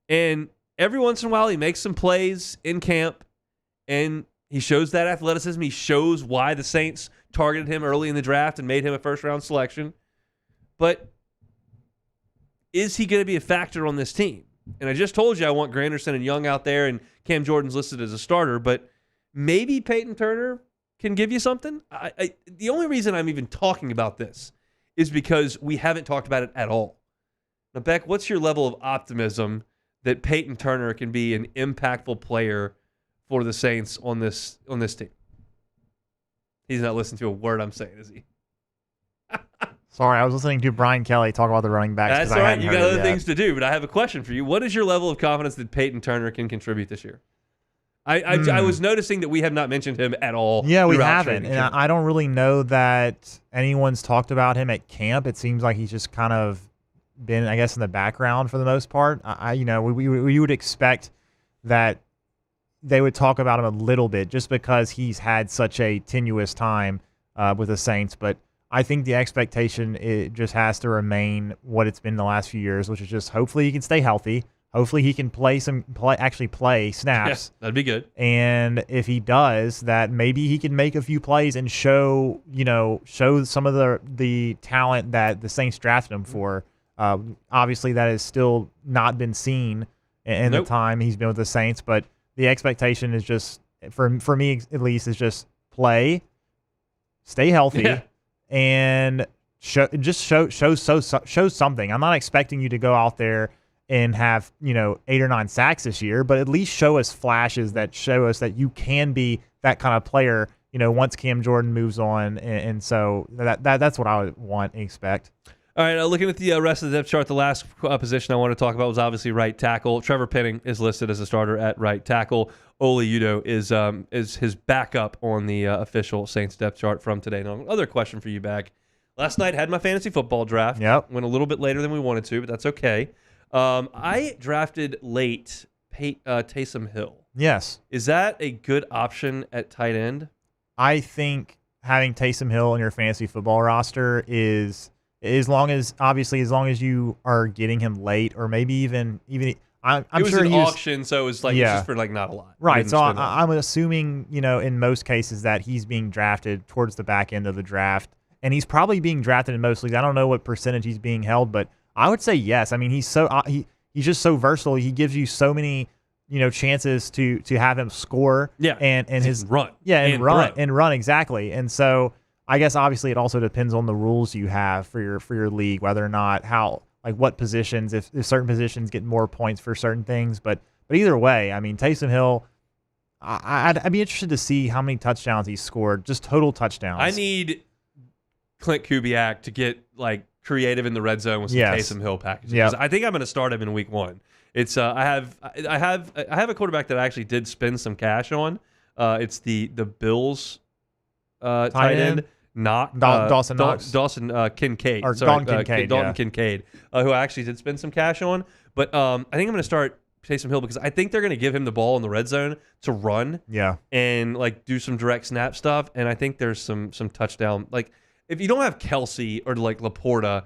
And every once in a while, he makes some plays in camp, and he shows that athleticism. He shows why the Saints targeted him early in the draft and made him a first-round selection. But is he going to be a factor on this team? And I just told you I want Granderson and Young out there, and Cam Jordan's listed as a starter, but maybe Peyton Turner can give you something. The only reason I'm even talking about this is because we haven't talked about it at all. Now, Beck, what's your level of optimism that Peyton Turner can be an impactful player for the Saints on this team? He's not listening to a word I'm saying, is he? Sorry, I was listening to Brian Kelly talk about the running backs. That's all right. You got other things to do, but I have a question for you. What is your level of confidence that Peyton Turner can contribute this year? I was noticing that we have not mentioned him at all. Yeah, we haven't. And I don't really know that anyone's talked about him at camp. It seems like he's just kind of been, I guess, in the background for the most part. We would expect that they would talk about him a little bit just because he's had such a tenuous time with the Saints. But I think the expectation, it just has to remain what it's been the last few years, which is just hopefully he can stay healthy. Hopefully he can actually play snaps. Yeah, that'd be good. And if he does, that maybe he can make a few plays and show some of the talent that the Saints drafted him for. Obviously, that has still not been seen in the time he's been with the Saints. But the expectation is just, for me at least, is just play, stay healthy, and show something. I'm not expecting you to go out there and have 8 or 9 sacks this year, but at least show us flashes that show us that you can be that kind of player, once Cam Jordan moves on, and so that's what I would want and expect. All right, looking at the rest of the depth chart, the last position I want to talk about was obviously right tackle. Trevor Penning is listed as a starter at right tackle. Oli Udoh is his backup on the official Saints depth chart from today. Now, another question for you, Bag. Last night had my fantasy football draft. Yep. Went a little bit later than we wanted to, but that's okay. I drafted late Taysom Hill. Yes. Is that a good option at tight end? I think having Taysom Hill on your fantasy football roster is, as long as you are getting him late, or maybe even I'm it was sure an auction, so it was like just for not a lot. Right. So I'm assuming in most cases that he's being drafted towards the back end of the draft, and he's probably being drafted in most leagues. I don't know what percentage he's being held, but I would say yes. I mean, he's just so versatile. He gives you so many chances to have him score. Yeah, and his run. Yeah, and run exactly. And so I guess obviously it also depends on the rules you have for your league, whether or not what positions, if certain positions get more points for certain things. But either way, I mean, Taysom Hill, I'd be interested to see how many touchdowns he's scored, just total touchdowns. I need Clint Kubiak to get creative in the red zone with some Taysom Hill packages. Yep. I think I'm going to start him in week 1. It's I have a quarterback that I actually did spend some cash on. It's the Bills tight end. Dawson Knox. Dawson Kincaid. Or Dalton Kincaid. Dalton Kincaid, who I actually did spend some cash on. But I think I'm going to start Taysom Hill because I think they're going to give him the ball in the red zone to run. Yeah. And do some direct snap stuff. And I think there's some touchdown. If you don't have Kelsey or Laporta,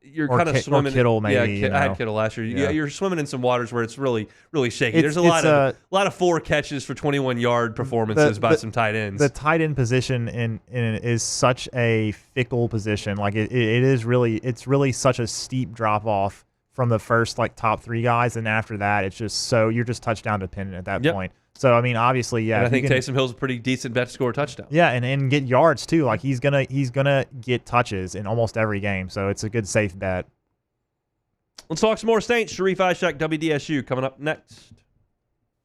you're kind of swimming. Or Kittle, maybe. Yeah, I had Kittle last year. Yeah. You're swimming in some waters where it's really, really shaky. There's a lot of 4 catches for 21-yard performances by some tight ends. The tight end position is such a fickle position. It's really such a steep drop off from the first top 3 guys, and after that, it's just you're just touchdown dependent at that point. So I mean, obviously, yeah. And I think Taysom Hill's a pretty decent bet to score a touchdown. Yeah, and get yards too. He's gonna get touches in almost every game. So it's a good safe bet. Let's talk some more Saints. Sharie Isack, WDSU, coming up next.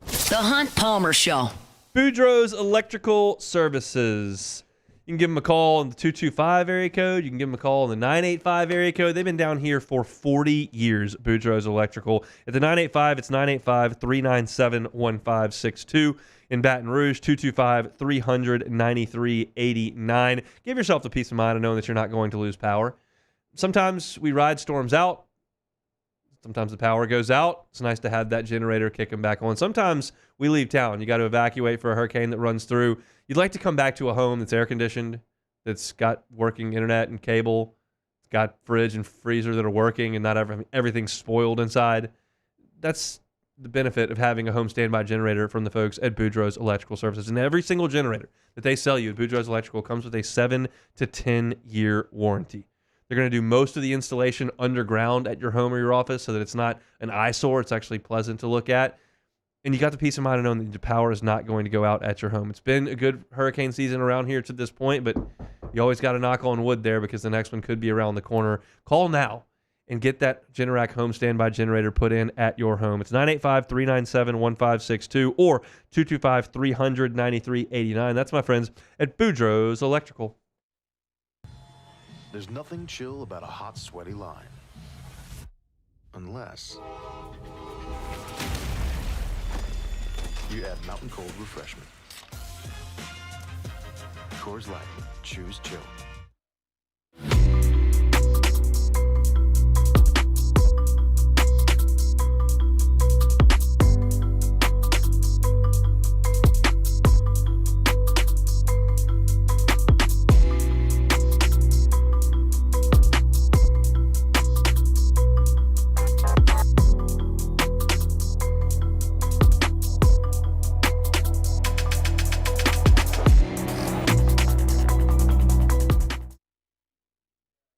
The Hunt Palmer Show. Boudreaux's Electrical Services. You can give them a call on the 225 area code. You can give them a call on the 985 area code. They've been down here for 40 years, Boudreaux's Electrical. At the 985, it's 985-397-1562. In Baton Rouge, 225-300-9389. Give yourself the peace of mind of knowing that you're not going to lose power. Sometimes we ride storms out. Sometimes the power goes out. It's nice to have that generator kicking back on. Sometimes we leave town. You got to evacuate for a hurricane that runs through. You'd like to come back to a home that's air conditioned, that's got working internet and cable, it's got fridge and freezer that are working, and not everything's spoiled inside. That's the benefit of having a home standby generator from the folks at Boudreaux's Electrical Services. And every single generator that they sell you at Boudreaux's Electrical comes with a 7 to 10-year warranty. They're going to do most of the installation underground at your home or your office so that it's not an eyesore. It's actually pleasant to look at. And you got the peace of mind of knowing that the power is not going to go out at your home. It's been a good hurricane season around here to this point, but you always got to knock on wood there because the next one could be around the corner. Call now and get that Generac home standby generator put in at your home. It's 985-397-1562 or 225-300-9389. That's my friends at Boudreaux's Electrical. There's nothing chill about a hot, sweaty line. Unless you add Mountain Cold Refreshment. Coors Light. Choose chill.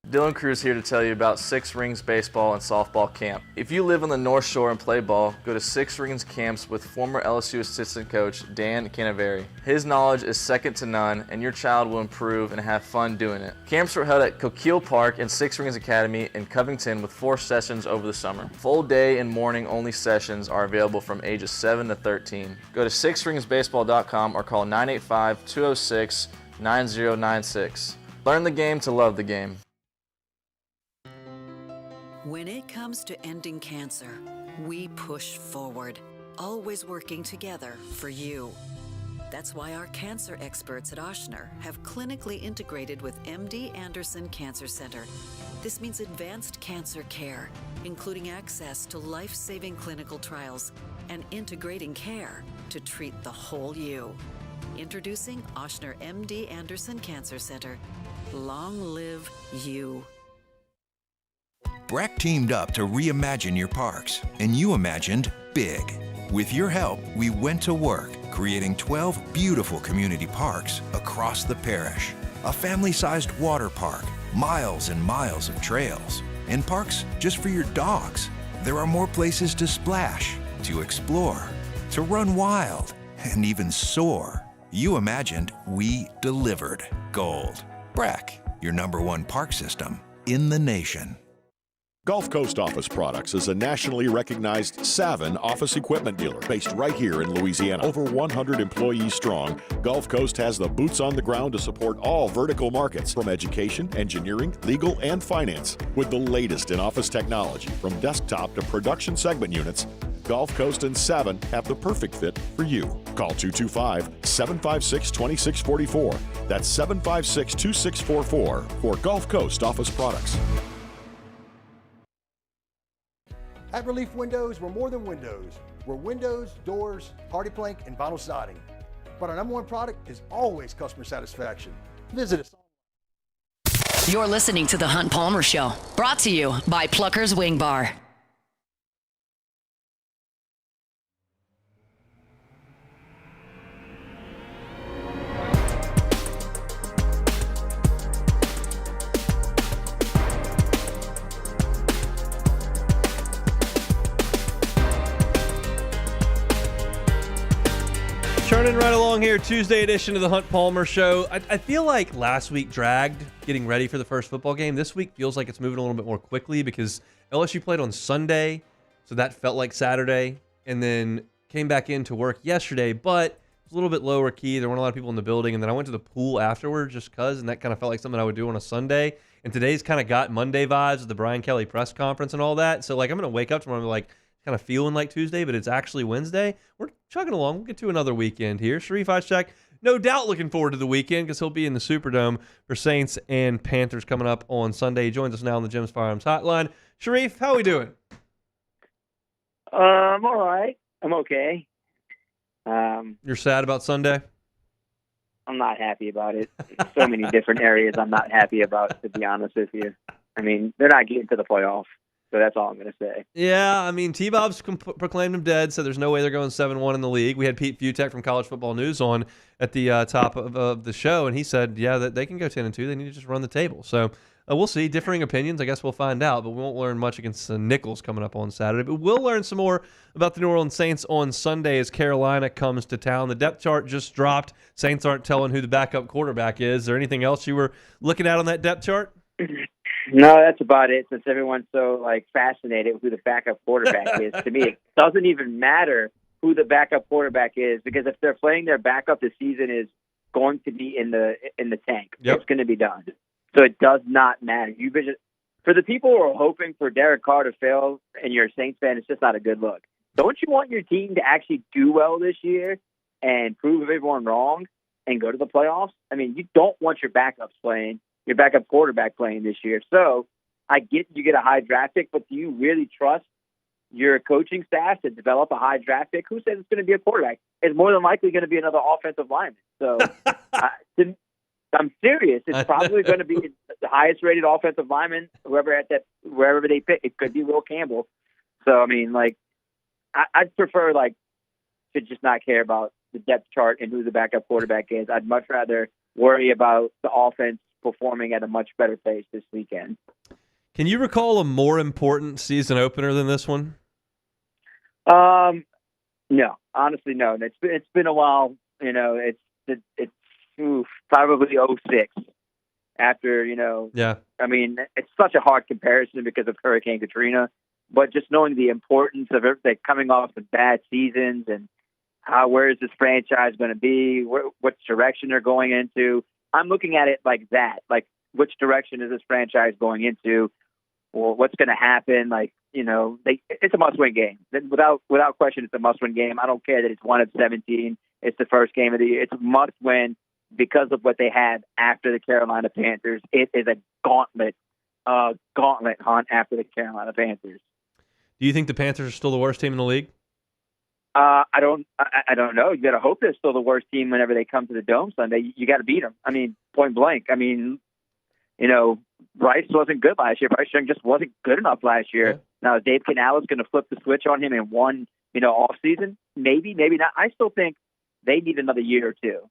Dylan Cruz here to tell you about Six Rings Baseball and Softball Camp. If you live on the North Shore and play ball, go to Six Rings Camps with former LSU assistant coach Dan Canaveri. His knowledge is second to none, and your child will improve and have fun doing it. Camps were held at Coquille Park and Six Rings Academy in Covington with 4 sessions over the summer. Full day and morning only sessions are available from ages 7 to 13. Go to sixringsbaseball.com or call 985-206-9096. Learn the game to love the game. When it comes to ending cancer, we push forward, always working together for you. That's why our cancer experts at Ochsner have clinically integrated with MD Anderson Cancer Center. This means advanced cancer care, including access to life-saving clinical trials and integrating care to treat the whole you. Introducing Ochsner MD Anderson Cancer Center. Long live you. Breck teamed up to reimagine your parks, and you imagined big. With your help, we went to work, creating 12 beautiful community parks across the parish. A family-sized water park, miles and miles of trails, and parks just for your dogs. There are more places to splash, to explore, to run wild, and even soar. You imagined, we delivered gold. Breck, your #1 park system in the nation. Gulf Coast Office Products is a nationally recognized Savin office equipment dealer based right here in Louisiana. Over 100 employees strong, Gulf Coast has the boots on the ground to support all vertical markets, from education, engineering, legal, and finance. With the latest in office technology, from desktop to production segment units, Gulf Coast and Savin have the perfect fit for you. Call 225-756-2644. That's 756-2644 for Gulf Coast Office Products. At Relief Windows, we're more than windows. We're windows, doors, party plank, and vinyl siding. But our #1 product is always customer satisfaction. Visit us. You're listening to The Hunt Palmer Show, brought to you by Plucker's Wing Bar. Turning right along here, Tuesday edition of the Hunt Palmer Show. I feel like last week dragged getting ready for the first football game. This week feels like it's moving a little bit more quickly because LSU played on Sunday, so that felt like Saturday, and then came back into work yesterday, but it was a little bit lower key. There weren't a lot of people in the building, and then I went to the pool afterwards just because, and that kind of felt like something I would do on a Sunday. And today's kind of got Monday vibes with the Brian Kelly press conference and all that. So, like, I'm going to wake up tomorrow and be like, kind of feeling like Tuesday, but it's actually Wednesday. We're chugging along. We'll get to another weekend here. Sharie Isack, no doubt looking forward to the weekend because he'll be in the Superdome for Saints and Panthers coming up on Sunday. He joins us now on the Jim's Firearms Hotline. Sharie, how are we doing? I'm all right. I'm okay. You're sad about Sunday? I'm not happy about it. So many different areas I'm not happy about, to be honest with you. I mean, they're not getting to the playoffs. So that's all I'm going to say. Yeah, I mean, T-Bob's proclaimed him dead, so there's no way they're going 7-1 in the league. We had Pete Fiutak from College Football News on at the top of the show, and he said, yeah, that they can go 10-2. They need to just run the table. So we'll see. Differing opinions. I guess we'll find out, but we won't learn much against Nichols coming up on Saturday. But we'll learn some more about the New Orleans Saints on Sunday as Carolina comes to town. The depth chart just dropped. Saints aren't telling who the backup quarterback is. Is there anything else you were looking at on that depth chart? No, that's about it. Since everyone's so fascinated with who the backup quarterback is, to me, it doesn't even matter who the backup quarterback is, because if they're playing their backup, the season is going to be in the tank. Yep. It's going to be done. So it does not matter. For the people who are hoping for Derek Carr to fail, and you're a Saints fan, it's just not a good look. Don't you want your team to actually do well this year and prove everyone wrong and go to the playoffs? I mean, you don't want your backup quarterback playing this year. So I get you get a high draft pick, but do you really trust your coaching staff to develop a high draft pick? Who says it's going to be a quarterback? It's more than likely going to be another offensive lineman. So I'm serious. It's probably going to be the highest rated offensive lineman, wherever they pick. It could be Will Campbell. So, I mean, I'd prefer to just not care about the depth chart and who the backup quarterback is. I'd much rather worry about the offense performing at a much better pace this weekend. Can you recall a more important season opener than this one? No, honestly, no. It's been a while. You know, it's probably 06 after, you know. Yeah. I mean, it's such a hard comparison because of Hurricane Katrina, but just knowing the importance of everything coming off the bad seasons and where is this franchise going to be, what direction they're going into. I'm looking at it like that, like which direction is this franchise going into, or what's going to happen. Like, you know, it's a must-win game. Without question, it's a must-win game. I don't care that it's 1 of 17. It's the first game of the year. It's a must-win because of what they had after the Carolina Panthers. It is a gauntlet hunt after the Carolina Panthers. Do you think the Panthers are still the worst team in the league? I don't know. You got to hope they're still the worst team whenever they come to the Dome Sunday. You got to beat them. I mean, point blank. I mean, you know, Bryce wasn't good last year. Bryce Young just wasn't good enough last year. Yeah. Now, Dave Canales going to flip the switch on him in one, off season? Maybe not. I still think they need another year or two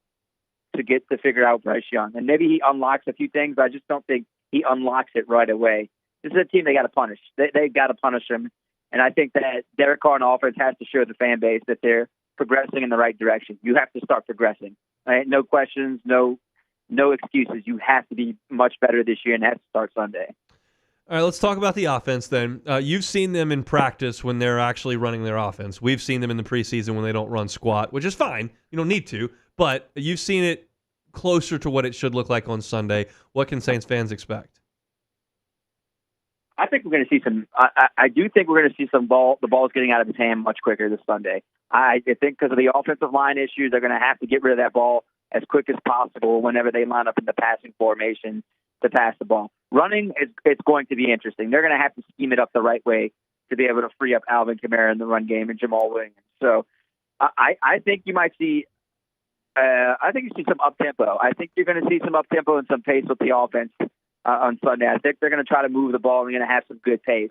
to figure out Bryce Young. And maybe he unlocks a few things, but I just don't think he unlocks it right away. This is a team they got to punish. They got to punish him. And I think that Derek Carr on offense has to show the fan base that they're progressing in the right direction. You have to start progressing. Right? No questions, no excuses. You have to be much better this year, and that starts Sunday. All right, let's talk about the offense then. You've seen them in practice when they're actually running their offense. We've seen them in the preseason when they don't run squat, which is fine. You don't need to. But you've seen it closer to what it should look like on Sunday. What can Saints fans expect? I think we're going to see some. I do think we're going to see some ball. The ball's getting out of his hand much quicker this Sunday. I think because of the offensive line issues, they're going to have to get rid of that ball as quick as possible whenever they line up in the passing formation to pass the ball. Running it's going to be interesting. They're going to have to scheme it up the right way to be able to free up Alvin Kamara in the run game and Jamal Williams. So I think you might see. I think you see some up tempo. I think you're going to see some up tempo and some pace with the offense. On Sunday, I think they're going to try to move the ball and they're going to have some good pace.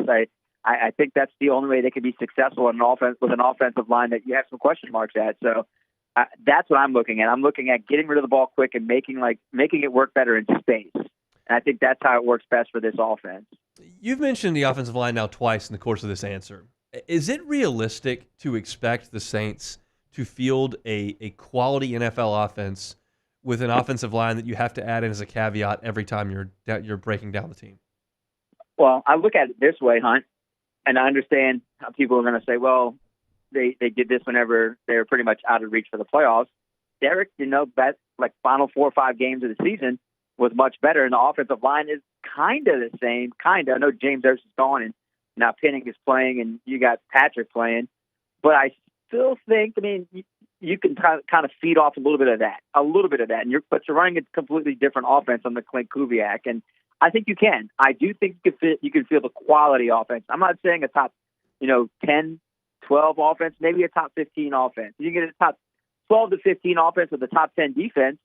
I think that's the only way they can be successful in an offense with an offensive line that you have some question marks at. So that's what I'm looking at. I'm looking at getting rid of the ball quick and making it work better in space. And I think that's how it works best for this offense. You've mentioned the offensive line now twice in the course of this answer. Is it realistic to expect the Saints to field a quality NFL offense with an offensive line that you have to add in as a caveat every time you're breaking down the team? Well, I look at it this way, Hunt, and I understand how people are going to say, well, they did this whenever they were pretty much out of reach for the playoffs. Derek, that final 4 or 5 games of the season was much better, and the offensive line is kind of the same. Kind of. I know James Ertz is gone, and now Penning is playing, and you got Patrick playing, but I still think, you can kind of feed off a little bit of that, and but you're running a completely different offense on the Clint Kubiak, and I think you can. I do think you can feel the quality offense. I'm not saying a top, 10, 12 offense, maybe a top 15 offense. You get a top 12 to 15 offense with a top 10 defense,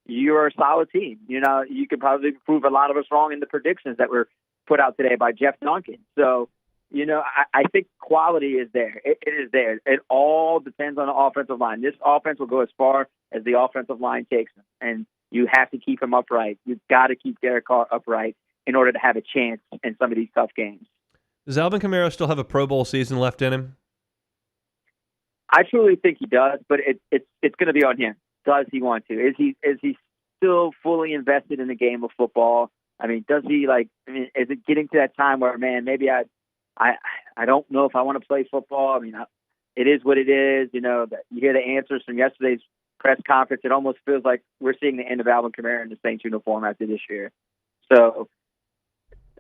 you're a solid team. You could probably prove a lot of us wrong in the predictions that were put out today by Jeff Duncan. So, I think quality is there. It is there. It all depends on the offensive line. This offense will go as far as the offensive line takes them, and you have to keep him upright. You've got to keep Derek Carr upright in order to have a chance in some of these tough games. Does Alvin Kamara still have a Pro Bowl season left in him? I truly think he does, but it's going to be on him. Does he want to? Is he still fully invested in the game of football? Does he is it getting to that time where, man, maybe I don't know if I want to play football. It is what it is. You hear the answers from yesterday's press conference. It almost feels like we're seeing the end of Alvin Kamara in the Saints uniform after this year. So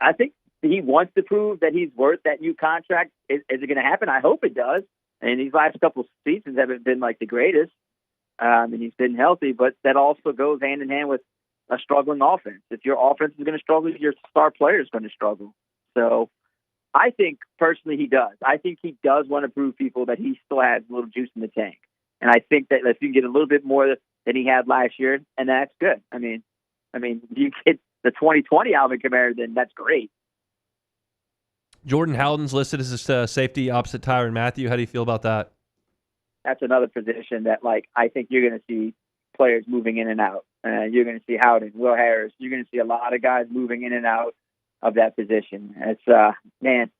I think he wants to prove that he's worth that new contract. Is it going to happen? I hope it does. And these last couple of seasons haven't been the greatest. And he's been healthy, but that also goes hand in hand with a struggling offense. If your offense is going to struggle, your star player is going to struggle. So I think personally he does. I think he does want to prove people that he still has a little juice in the tank. And I think that if you can get a little bit more than he had last year, and that's good. If you get the 2020 Alvin Kamara, then that's great. Jordan Howden's listed as a safety opposite Tyrann Mathieu. How do you feel about that? That's another position that I think you're going to see players moving in and out. You're going to see Howden, Will Harris. You're going to see a lot of guys moving in and out of that position. It's, man,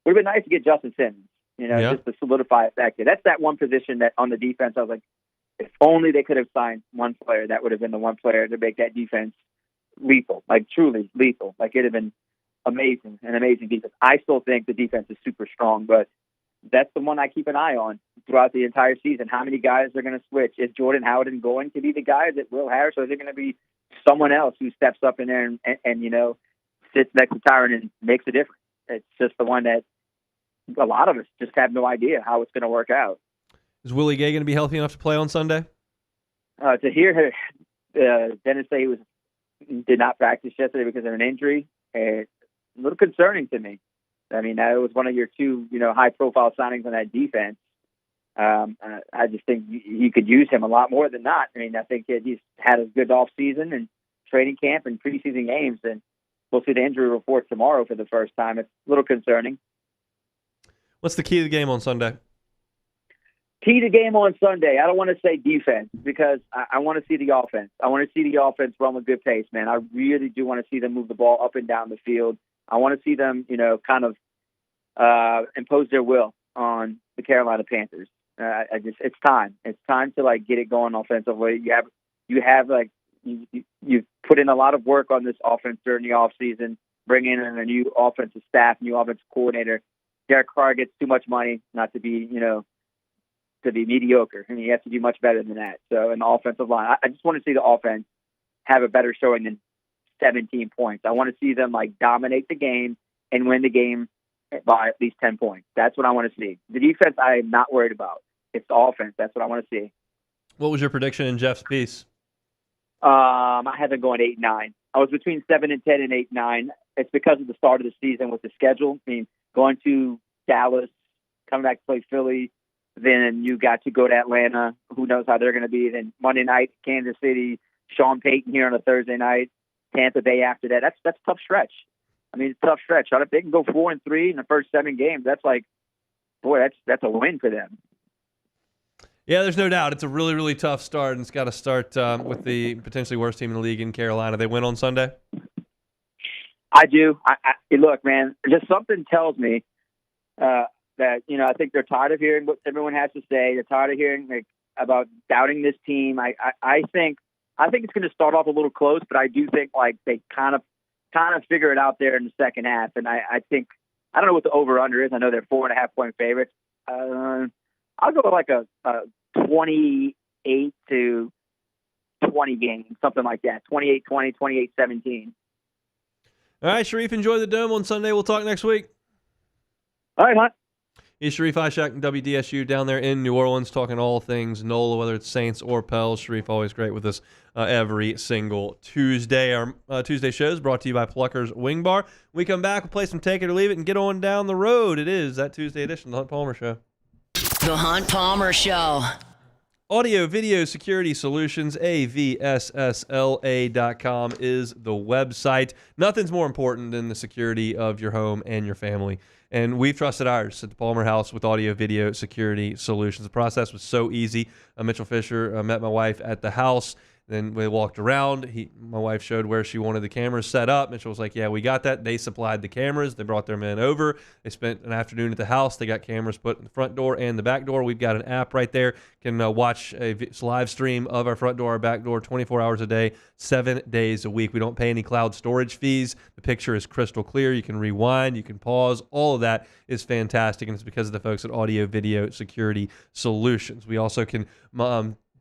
would have been nice to get Justin Simmons, just to solidify it back there. That's that one position that on the defense, I was like, if only they could have signed one player, that would have been the one player to make that defense lethal, like truly lethal. Like it'd have been amazing, an amazing defense. I still think the defense is super strong, but that's the one I keep an eye on throughout the entire season. How many guys are going to switch? Is Jordan Howden going to be the guy? Is it Will Harris, or is it going to be someone else who steps up in there and sits next to Tyron and makes a difference? It's just the one that a lot of us just have no idea how it's going to work out. Is Willie Gay going to be healthy enough to play on Sunday? To hear Dennis say he did not practice yesterday because of an injury, it's a little concerning to me. I mean, that was one of your two, high-profile signings on that defense. I just think you could use him a lot more than not. I mean, I think he's had a good off-season and training camp and preseason games, and we'll see the injury report tomorrow for the first time. It's a little concerning. What's the key to the game on Sunday? Key to game on Sunday, I don't want to say defense because I want to see the offense. I want to see the offense run with good pace, man. I really do want to see them move the ball up and down the field. I want to see them, kind of impose their will on the Carolina Panthers. It's time. It's time to get it going offensively. You put in a lot of work on this offense during the off season, bring in a new offensive staff, new offensive coordinator. Derek Carr gets too much money not to be, to be mediocre. I mean, you have to do much better than that. So in the offensive line, I just want to see the offense have a better showing than 17 points. I want to see them dominate the game and win the game by at least 10 points. That's what I want to see. The defense I am not worried about. It's the offense. That's what I want to see. What was your prediction in Jeff's piece? I had them going 8-9. I was between 7-10 and 8-9. It's because of the start of the season with the schedule. I mean, going to Dallas, coming back to play Philly, then you got to go to Atlanta. Who knows how they're going to be? Then Monday night, Kansas City, Sean Payton here on a Thursday night, Tampa Bay after that. That's a tough stretch. I mean, it's a tough stretch. If they can go 4-3 in the first 7 games, that's that's a win for them. Yeah, there's no doubt. It's a really, really tough start, and it's got to start with the potentially worst team in the league in Carolina. They win on Sunday? I do. Look, man, just something tells me that, I think they're tired of hearing what everyone has to say. They're tired of hearing about doubting this team. I think it's going to start off a little close, but I do think they kind of figure it out there in the second half. And I think, I don't know what the over-under is. I know they're 4.5-point favorites. I'll go a 28 to 20 game, something like that. 28-20, 28-17. All right, Sharie, enjoy the Dome on Sunday. We'll talk next week. All right, Hunt. He's Sharie Isack and WDSU down there in New Orleans, talking all things NOLA, whether it's Saints or Pels. Sharie always great with us every single Tuesday. Our Tuesday show is brought to you by Plucker's Wing Bar. When we come back, we'll play some Take It or Leave It and get on down the road. It is that Tuesday edition of the Hunt Palmer Show. The Hunt Palmer Show. Audio Video Security Solutions, AVSSLA.com is the website. Nothing's more important than the security of your home and your family. And we've trusted ours at the Palmer House with Audio Video Security Solutions. The process was so easy. Mitchell Fisher met my wife at the house. Then we walked around. My wife showed where she wanted the cameras set up. Mitchell was like, yeah, we got that. They supplied the cameras. They brought their men over. They spent an afternoon at the house. They got cameras put in the front door and the back door. We've got an app right there. You can watch a live stream of our front door, our back door, 24 hours a day, 7 days a week. We don't pay any cloud storage fees. The picture is crystal clear. You can rewind. You can pause. All of that is fantastic, and it's because of the folks at Audio Video Security Solutions. We also can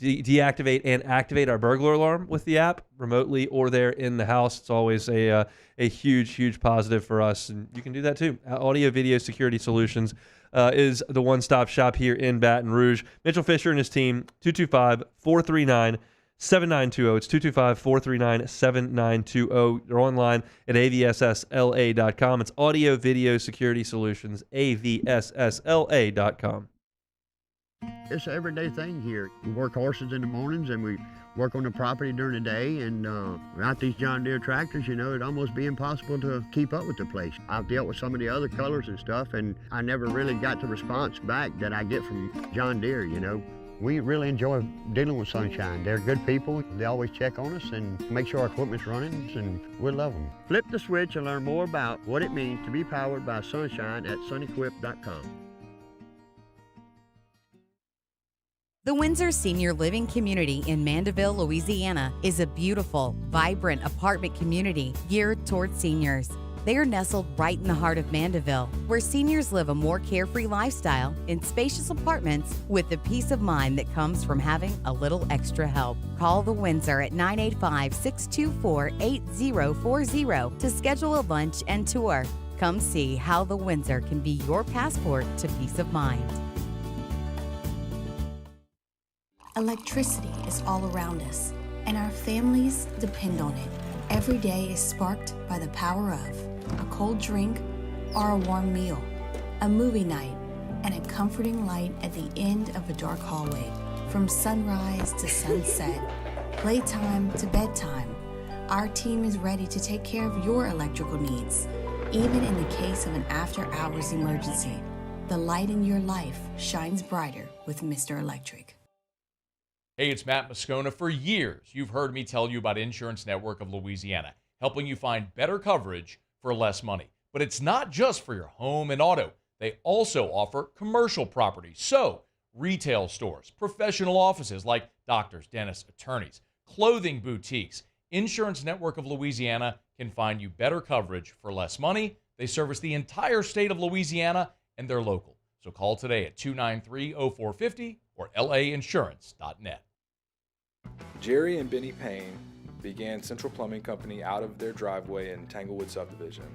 deactivate and activate our burglar alarm with the app remotely or there in the house. It's always a huge, huge positive for us, and you can do that too. Audio Video Security Solutions is the one-stop shop here in Baton Rouge. Mitchell Fisher and his team, 225-439-7920. It's 225-439-7920. They're online at avssla.com. It's Audio Video Security Solutions, avssla.com. It's an everyday thing here. We work horses in the mornings and we work on the property during the day, and without these John Deere tractors, it'd almost be impossible to keep up with the place. I've dealt with some of the other colors and stuff, and I never really got the response back that I get from John Deere, We really enjoy dealing with Sunshine. They're good people. They always check on us and make sure our equipment's running, and we love them. Flip the switch and learn more about what it means to be powered by Sunshine at sunequip.com. The Windsor Senior Living Community in Mandeville, Louisiana is a beautiful, vibrant apartment community geared towards seniors. They are nestled right in the heart of Mandeville, where seniors live a more carefree lifestyle in spacious apartments with the peace of mind that comes from having a little extra help. Call the Windsor at 985-624-8040 to schedule a lunch and tour. Come see how the Windsor can be your passport to peace of mind. Electricity is all around us, and our families depend on it. Every day is sparked by the power of a cold drink or a warm meal, a movie night, and a comforting light at the end of a dark hallway. From sunrise to sunset, playtime to bedtime, our team is ready to take care of your electrical needs. Even in the case of an after-hours emergency, the light in your life shines brighter with Mr. Electric. Hey, it's Matt Moscona. For years, you've heard me tell you about Insurance Network of Louisiana, helping you find better coverage for less money. But it's not just for your home and auto. They also offer commercial property. So, retail stores, professional offices like doctors, dentists, attorneys, clothing boutiques. Insurance Network of Louisiana can find you better coverage for less money. They service the entire state of Louisiana, and they're local. So call today at 293-0450 or lainsurance.net. Jerry and Benny Payne began Central Plumbing Company out of their driveway in Tanglewood subdivision.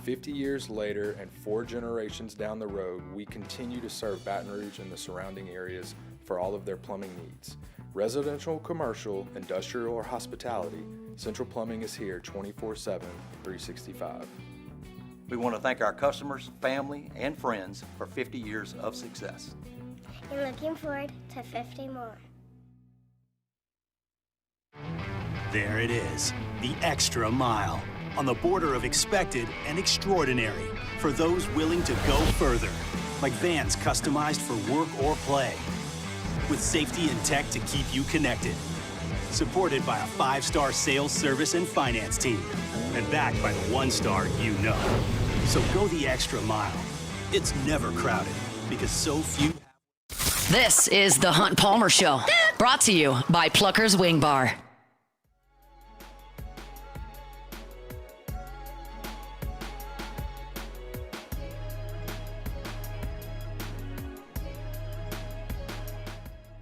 50 years later and 4 generations down the road, we continue to serve Baton Rouge and the surrounding areas for all of their plumbing needs. Residential, commercial, industrial, or hospitality, Central Plumbing is here 24/7, 365. We want to thank our customers, family, and friends for 50 years of success. And looking forward to 50 more. There it is, the extra mile, on the border of expected and extraordinary for those willing to go further, like vans customized for work or play, with safety and tech to keep you connected. Supported by a 5-star sales, service, and finance team, and backed by the 1-star you know. So go the extra mile. It's never crowded, because so few. This is the Hunt Palmer Show, brought to you by Plucker's Wing Bar.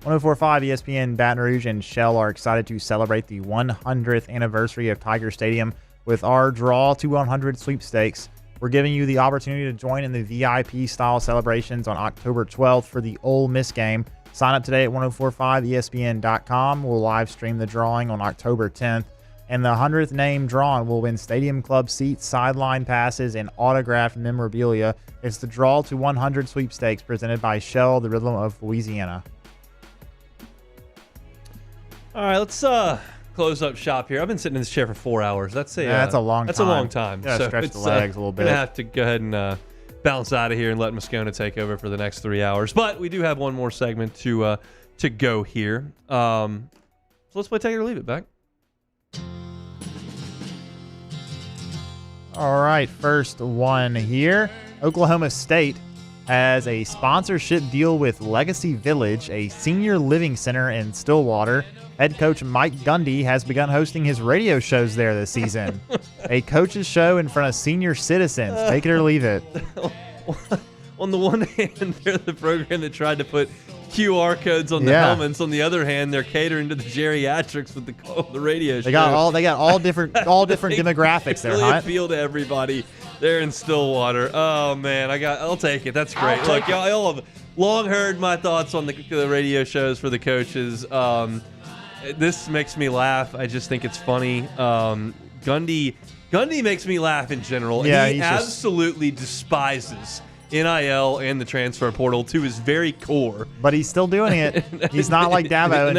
.1045 ESPN Baton Rouge and Shell are excited to celebrate the 100th anniversary of Tiger Stadium with our Draw to 100 sweepstakes. We're giving you the opportunity to join in the VIP-style celebrations on October 12th for the Ole Miss game. Sign up today at 1045ESPN.com. We'll live stream the drawing on October 10th. And the 100th name drawn will win Stadium Club seats, sideline passes, and autographed memorabilia. It's the Draw to 100 sweepstakes presented by Shell, the Rhythm of Louisiana. All right, let's close up shop here. I've been sitting in this chair for 4 hours. That's a long time. That's a long time. Yeah, so stretch the legs a little bit. Gonna have to go ahead and bounce out of here and let Moscona take over for the next 3 hours. But we do have one more segment to go here. So let's play Take It or Leave It, back. All right, first one here. Oklahoma State has a sponsorship deal with Legacy Village, a senior living center in Stillwater. Head coach Mike Gundy has begun hosting his radio shows there this season. A coach's show in front of senior citizens. Take it or leave it. On the one hand, they're the program that tried to put QR codes on the helmets. On the other hand, they're catering to the geriatrics with the radio show. They got all different demographics there, really Hunt. appeal to everybody there in Stillwater. Oh man, I'll take it. That's great. Look, y'all have long heard my thoughts on the radio shows for the coaches. This makes me laugh. I just think it's funny. Gundy makes me laugh in general. Yeah, he absolutely despises NIL and the transfer portal to his very core. But he's still doing it. He's not like Dabo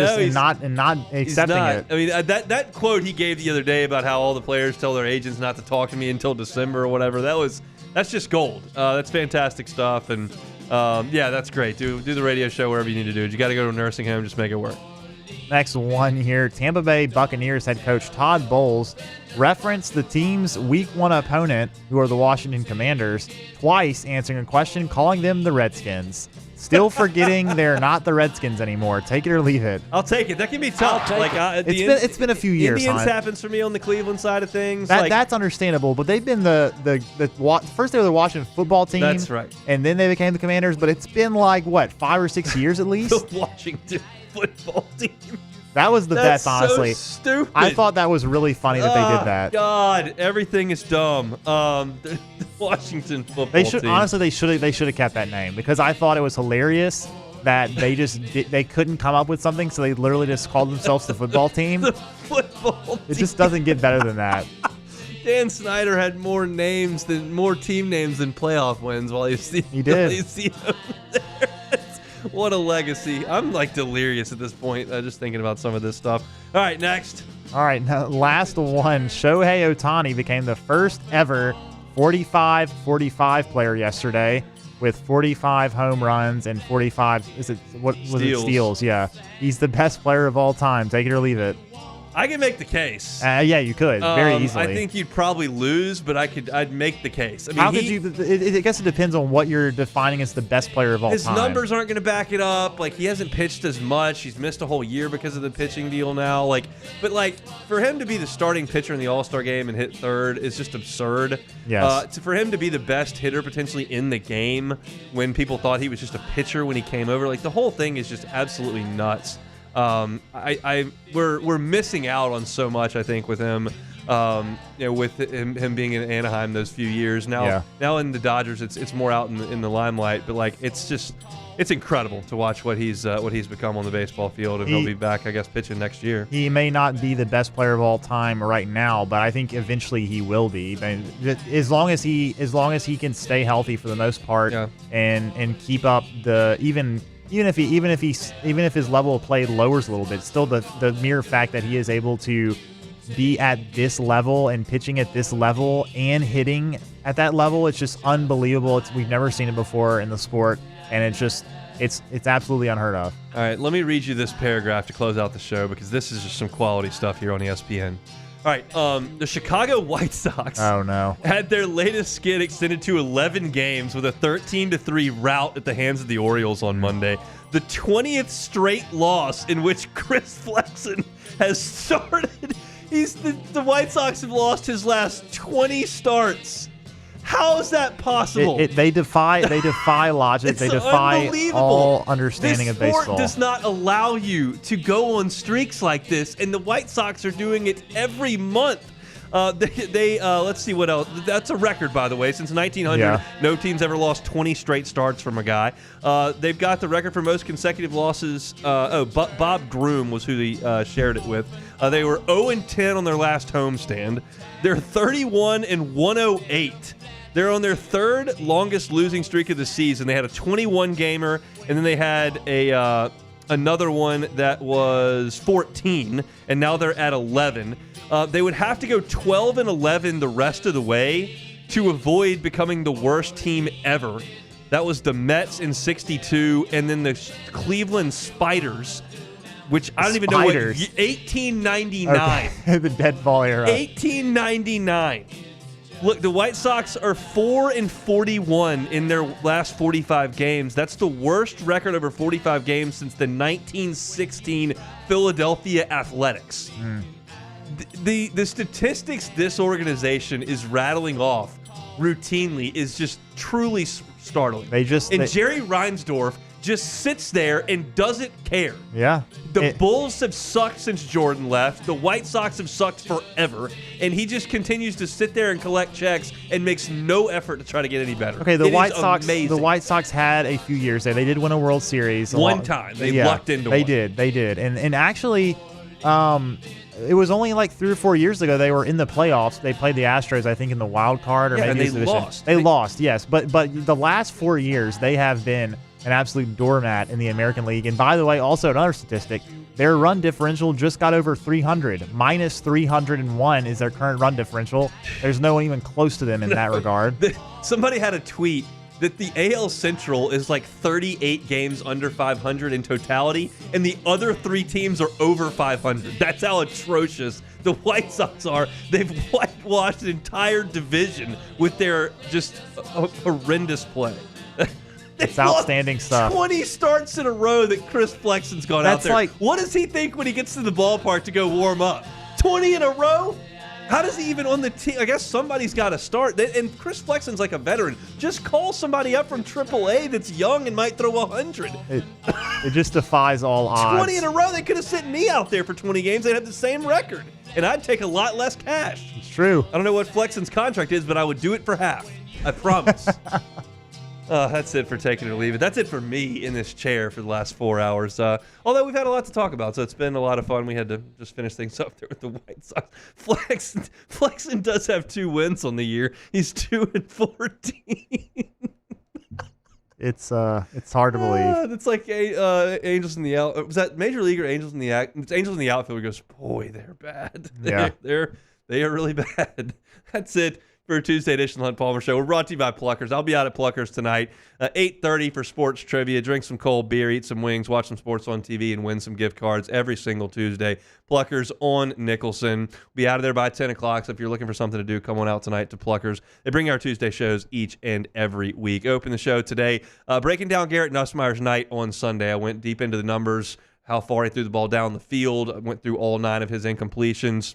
and not accepting it. I mean, that quote he gave the other day about how all the players tell their agents not to talk to me until December or whatever, that's just gold. That's fantastic stuff. And Yeah, that's great. Do the radio show wherever you need to do it. You got to go to a nursing home, just make it work. Next one here, Tampa Bay Buccaneers head coach Todd Bowles referenced the team's Week 1 opponent, who are the Washington Commanders, twice answering a question calling them the Redskins. Still forgetting they're not the Redskins anymore. Take it or leave it. I'll take it. That can be tough. It's been a few years. Indians happens for me on the Cleveland side of things. That's understandable, but they've been first they were the Washington football team. That's right. And then they became the Commanders, but it's been 5 or 6 years at least. The Washington football team. That was the best, honestly. So stupid. I thought that was really funny that they did that. God, everything is dumb. The Washington football team. Honestly, they should have kept that name because I thought it was hilarious that they couldn't come up with something, so they literally just called themselves the football team. The football team. It just doesn't get better than that. Dan Snyder had more team names than playoff wins while he did. Them there. What a legacy. I'm delirious at this point, just thinking about some of this stuff. All right, next. All right, now last one. Shohei Ohtani became the first ever 45-45 player yesterday with 45 home runs and 45 steals? Yeah. He's the best player of all time. Take it or leave it. I can make the case. Yeah, you could very easily. I think you'd probably lose, but I'd make the case. I mean, how could you? I guess it depends on what you're defining as the best player of all time. His numbers aren't going to back it up. He hasn't pitched as much. He's missed a whole year because of the pitching deal now. But for him to be the starting pitcher in the All-Star game and hit third is just absurd. Yes. For him to be the best hitter potentially in the game when people thought he was just a pitcher when he came over, the whole thing is just absolutely nuts. We're missing out on so much, I think, with him. With him being in Anaheim those few years now. Now in the Dodgers, it's more out in the limelight. But it's incredible to watch what he's become on the baseball field, and he'll be back, I guess, pitching next year. He may not be the best player of all time right now, but I think eventually he will be. As long as he can stay healthy for the most part, and keep up even if his level of play lowers a little bit, still the mere fact that he is able to be at this level and pitching at this level and hitting at that level, it's just unbelievable. We've never seen it before in the sport, and it's absolutely unheard of. All right, let me read you this paragraph to close out the show because this is just some quality stuff here on ESPN. All right, the Chicago White Sox had their latest skid extended to 11 games with a 13-3 rout at the hands of the Orioles on Monday. The 20th straight loss in which Chris Flexen has started. The White Sox have lost his last 20 starts. How is that possible? They defy logic. They defy all understanding of baseball. This sport does not allow you to go on streaks like this, and the White Sox are doing it every month. Let's see what else. That's a record, by the way. Since 1900, no team's ever lost 20 straight starts from a guy. They've got the record for most consecutive losses. Bob Groom was who they shared it with. They were 0-10 on their last homestand. They're 31-108. They're on their third longest losing streak of the season. They had a 21-gamer, and then they had another one that was 14, and now they're at 11. They would have to go 12-11 the rest of the way to avoid becoming the worst team ever. That was the Mets in 62, and then the Cleveland Spiders, which I don't even know what. 1899. Okay. The dead ball era. 1899. Look, the White Sox are 4-41 in their last 45 games. That's the worst record over 45 games since the 1916 Philadelphia Athletics. The statistics this organization is rattling off routinely is just truly startling. Jerry Reinsdorf just sits there and doesn't care. Yeah. The Bulls have sucked since Jordan left. The White Sox have sucked forever. And he just continues to sit there and collect checks and makes no effort to try to get any better. Okay, the White Sox had a few years there. They did win a World Series. One time. They lucked into one. They did. And actually, it was only 3 or 4 years ago they were in the playoffs. They played the Astros, I think, in the wild card or maybe and the they division. lost. They lost, yes. But the last 4 years, they have been an absolute doormat in the American League. And by the way, also another statistic, their run differential just got over 300. Minus 301 is their current run differential. There's no one even close to them in that regard. Somebody had a tweet that the AL Central is like 38 games under 500 in totality, and the other 3 teams are over 500. That's how atrocious the White Sox are. They've whitewashed an entire division with their just horrendous play. It's outstanding stuff. 20 starts in a row that Chris Flexen's gone out there. What does he think when he gets to the ballpark to go warm up? 20 in a row? How does he even on the team? I guess somebody's got to start. And Chris Flexen's like a veteran. Just call somebody up from AAA that's young and might throw 100. It just defies all odds. 20 in a row. They could have sent me out there for 20 games. They'd have the same record. And I'd take a lot less cash. It's true. I don't know what Flexen's contract is, but I would do it for half. I promise. That's it for Taking It or Leave It. That's it for me in this chair for the last 4 hours. Although we've had a lot to talk about, so it's been a lot of fun. We had to just finish things up there with the White Sox. Flexen does have 2 wins on the year. He's 2-14. It's hard to believe. It's like Angels in the Out. Was that Major League or Angels in the Act? It's Angels in the Outfield. He goes, boy, they're bad. They are really bad. That's it for Tuesday edition of the Hunt Palmer Show. We're brought to you by Pluckers. I'll be out at Pluckers tonight, 8:30 for sports trivia. Drink some cold beer, eat some wings, watch some sports on TV, and win some gift cards every single Tuesday. Pluckers on Nicholson. We'll be out of there by 10 o'clock, so if you're looking for something to do, come on out tonight to Pluckers. They bring our Tuesday shows each and every week. Open the show today, breaking down Garrett Nussmeier's night on Sunday. I went deep into the numbers, how far he threw the ball down the field. I went through all 9 of his incompletions.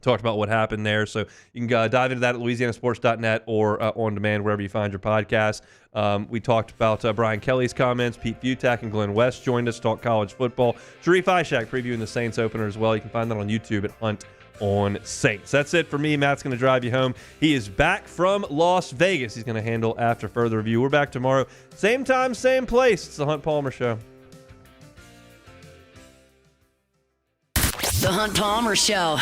Talked about what happened there. So you can dive into that at louisianasports.net or on demand, wherever you find your podcast. We talked about Brian Kelly's comments. Pete Fiutak and Glenn West joined us, talk college football. Sharie Isack previewing the Saints opener as well. You can find that on YouTube at Hunt on Saints. That's it for me. Matt's going to drive you home. He is back from Las Vegas. He's going to handle after further review. We're back tomorrow. Same time, same place. It's the Hunt Palmer Show. The Hunt Palmer Show.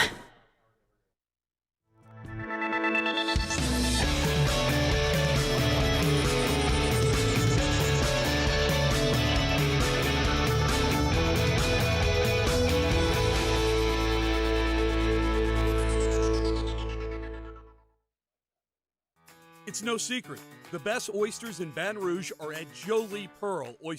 It's no secret. The best oysters in Baton Rouge are at Jolie Pearl Oyster.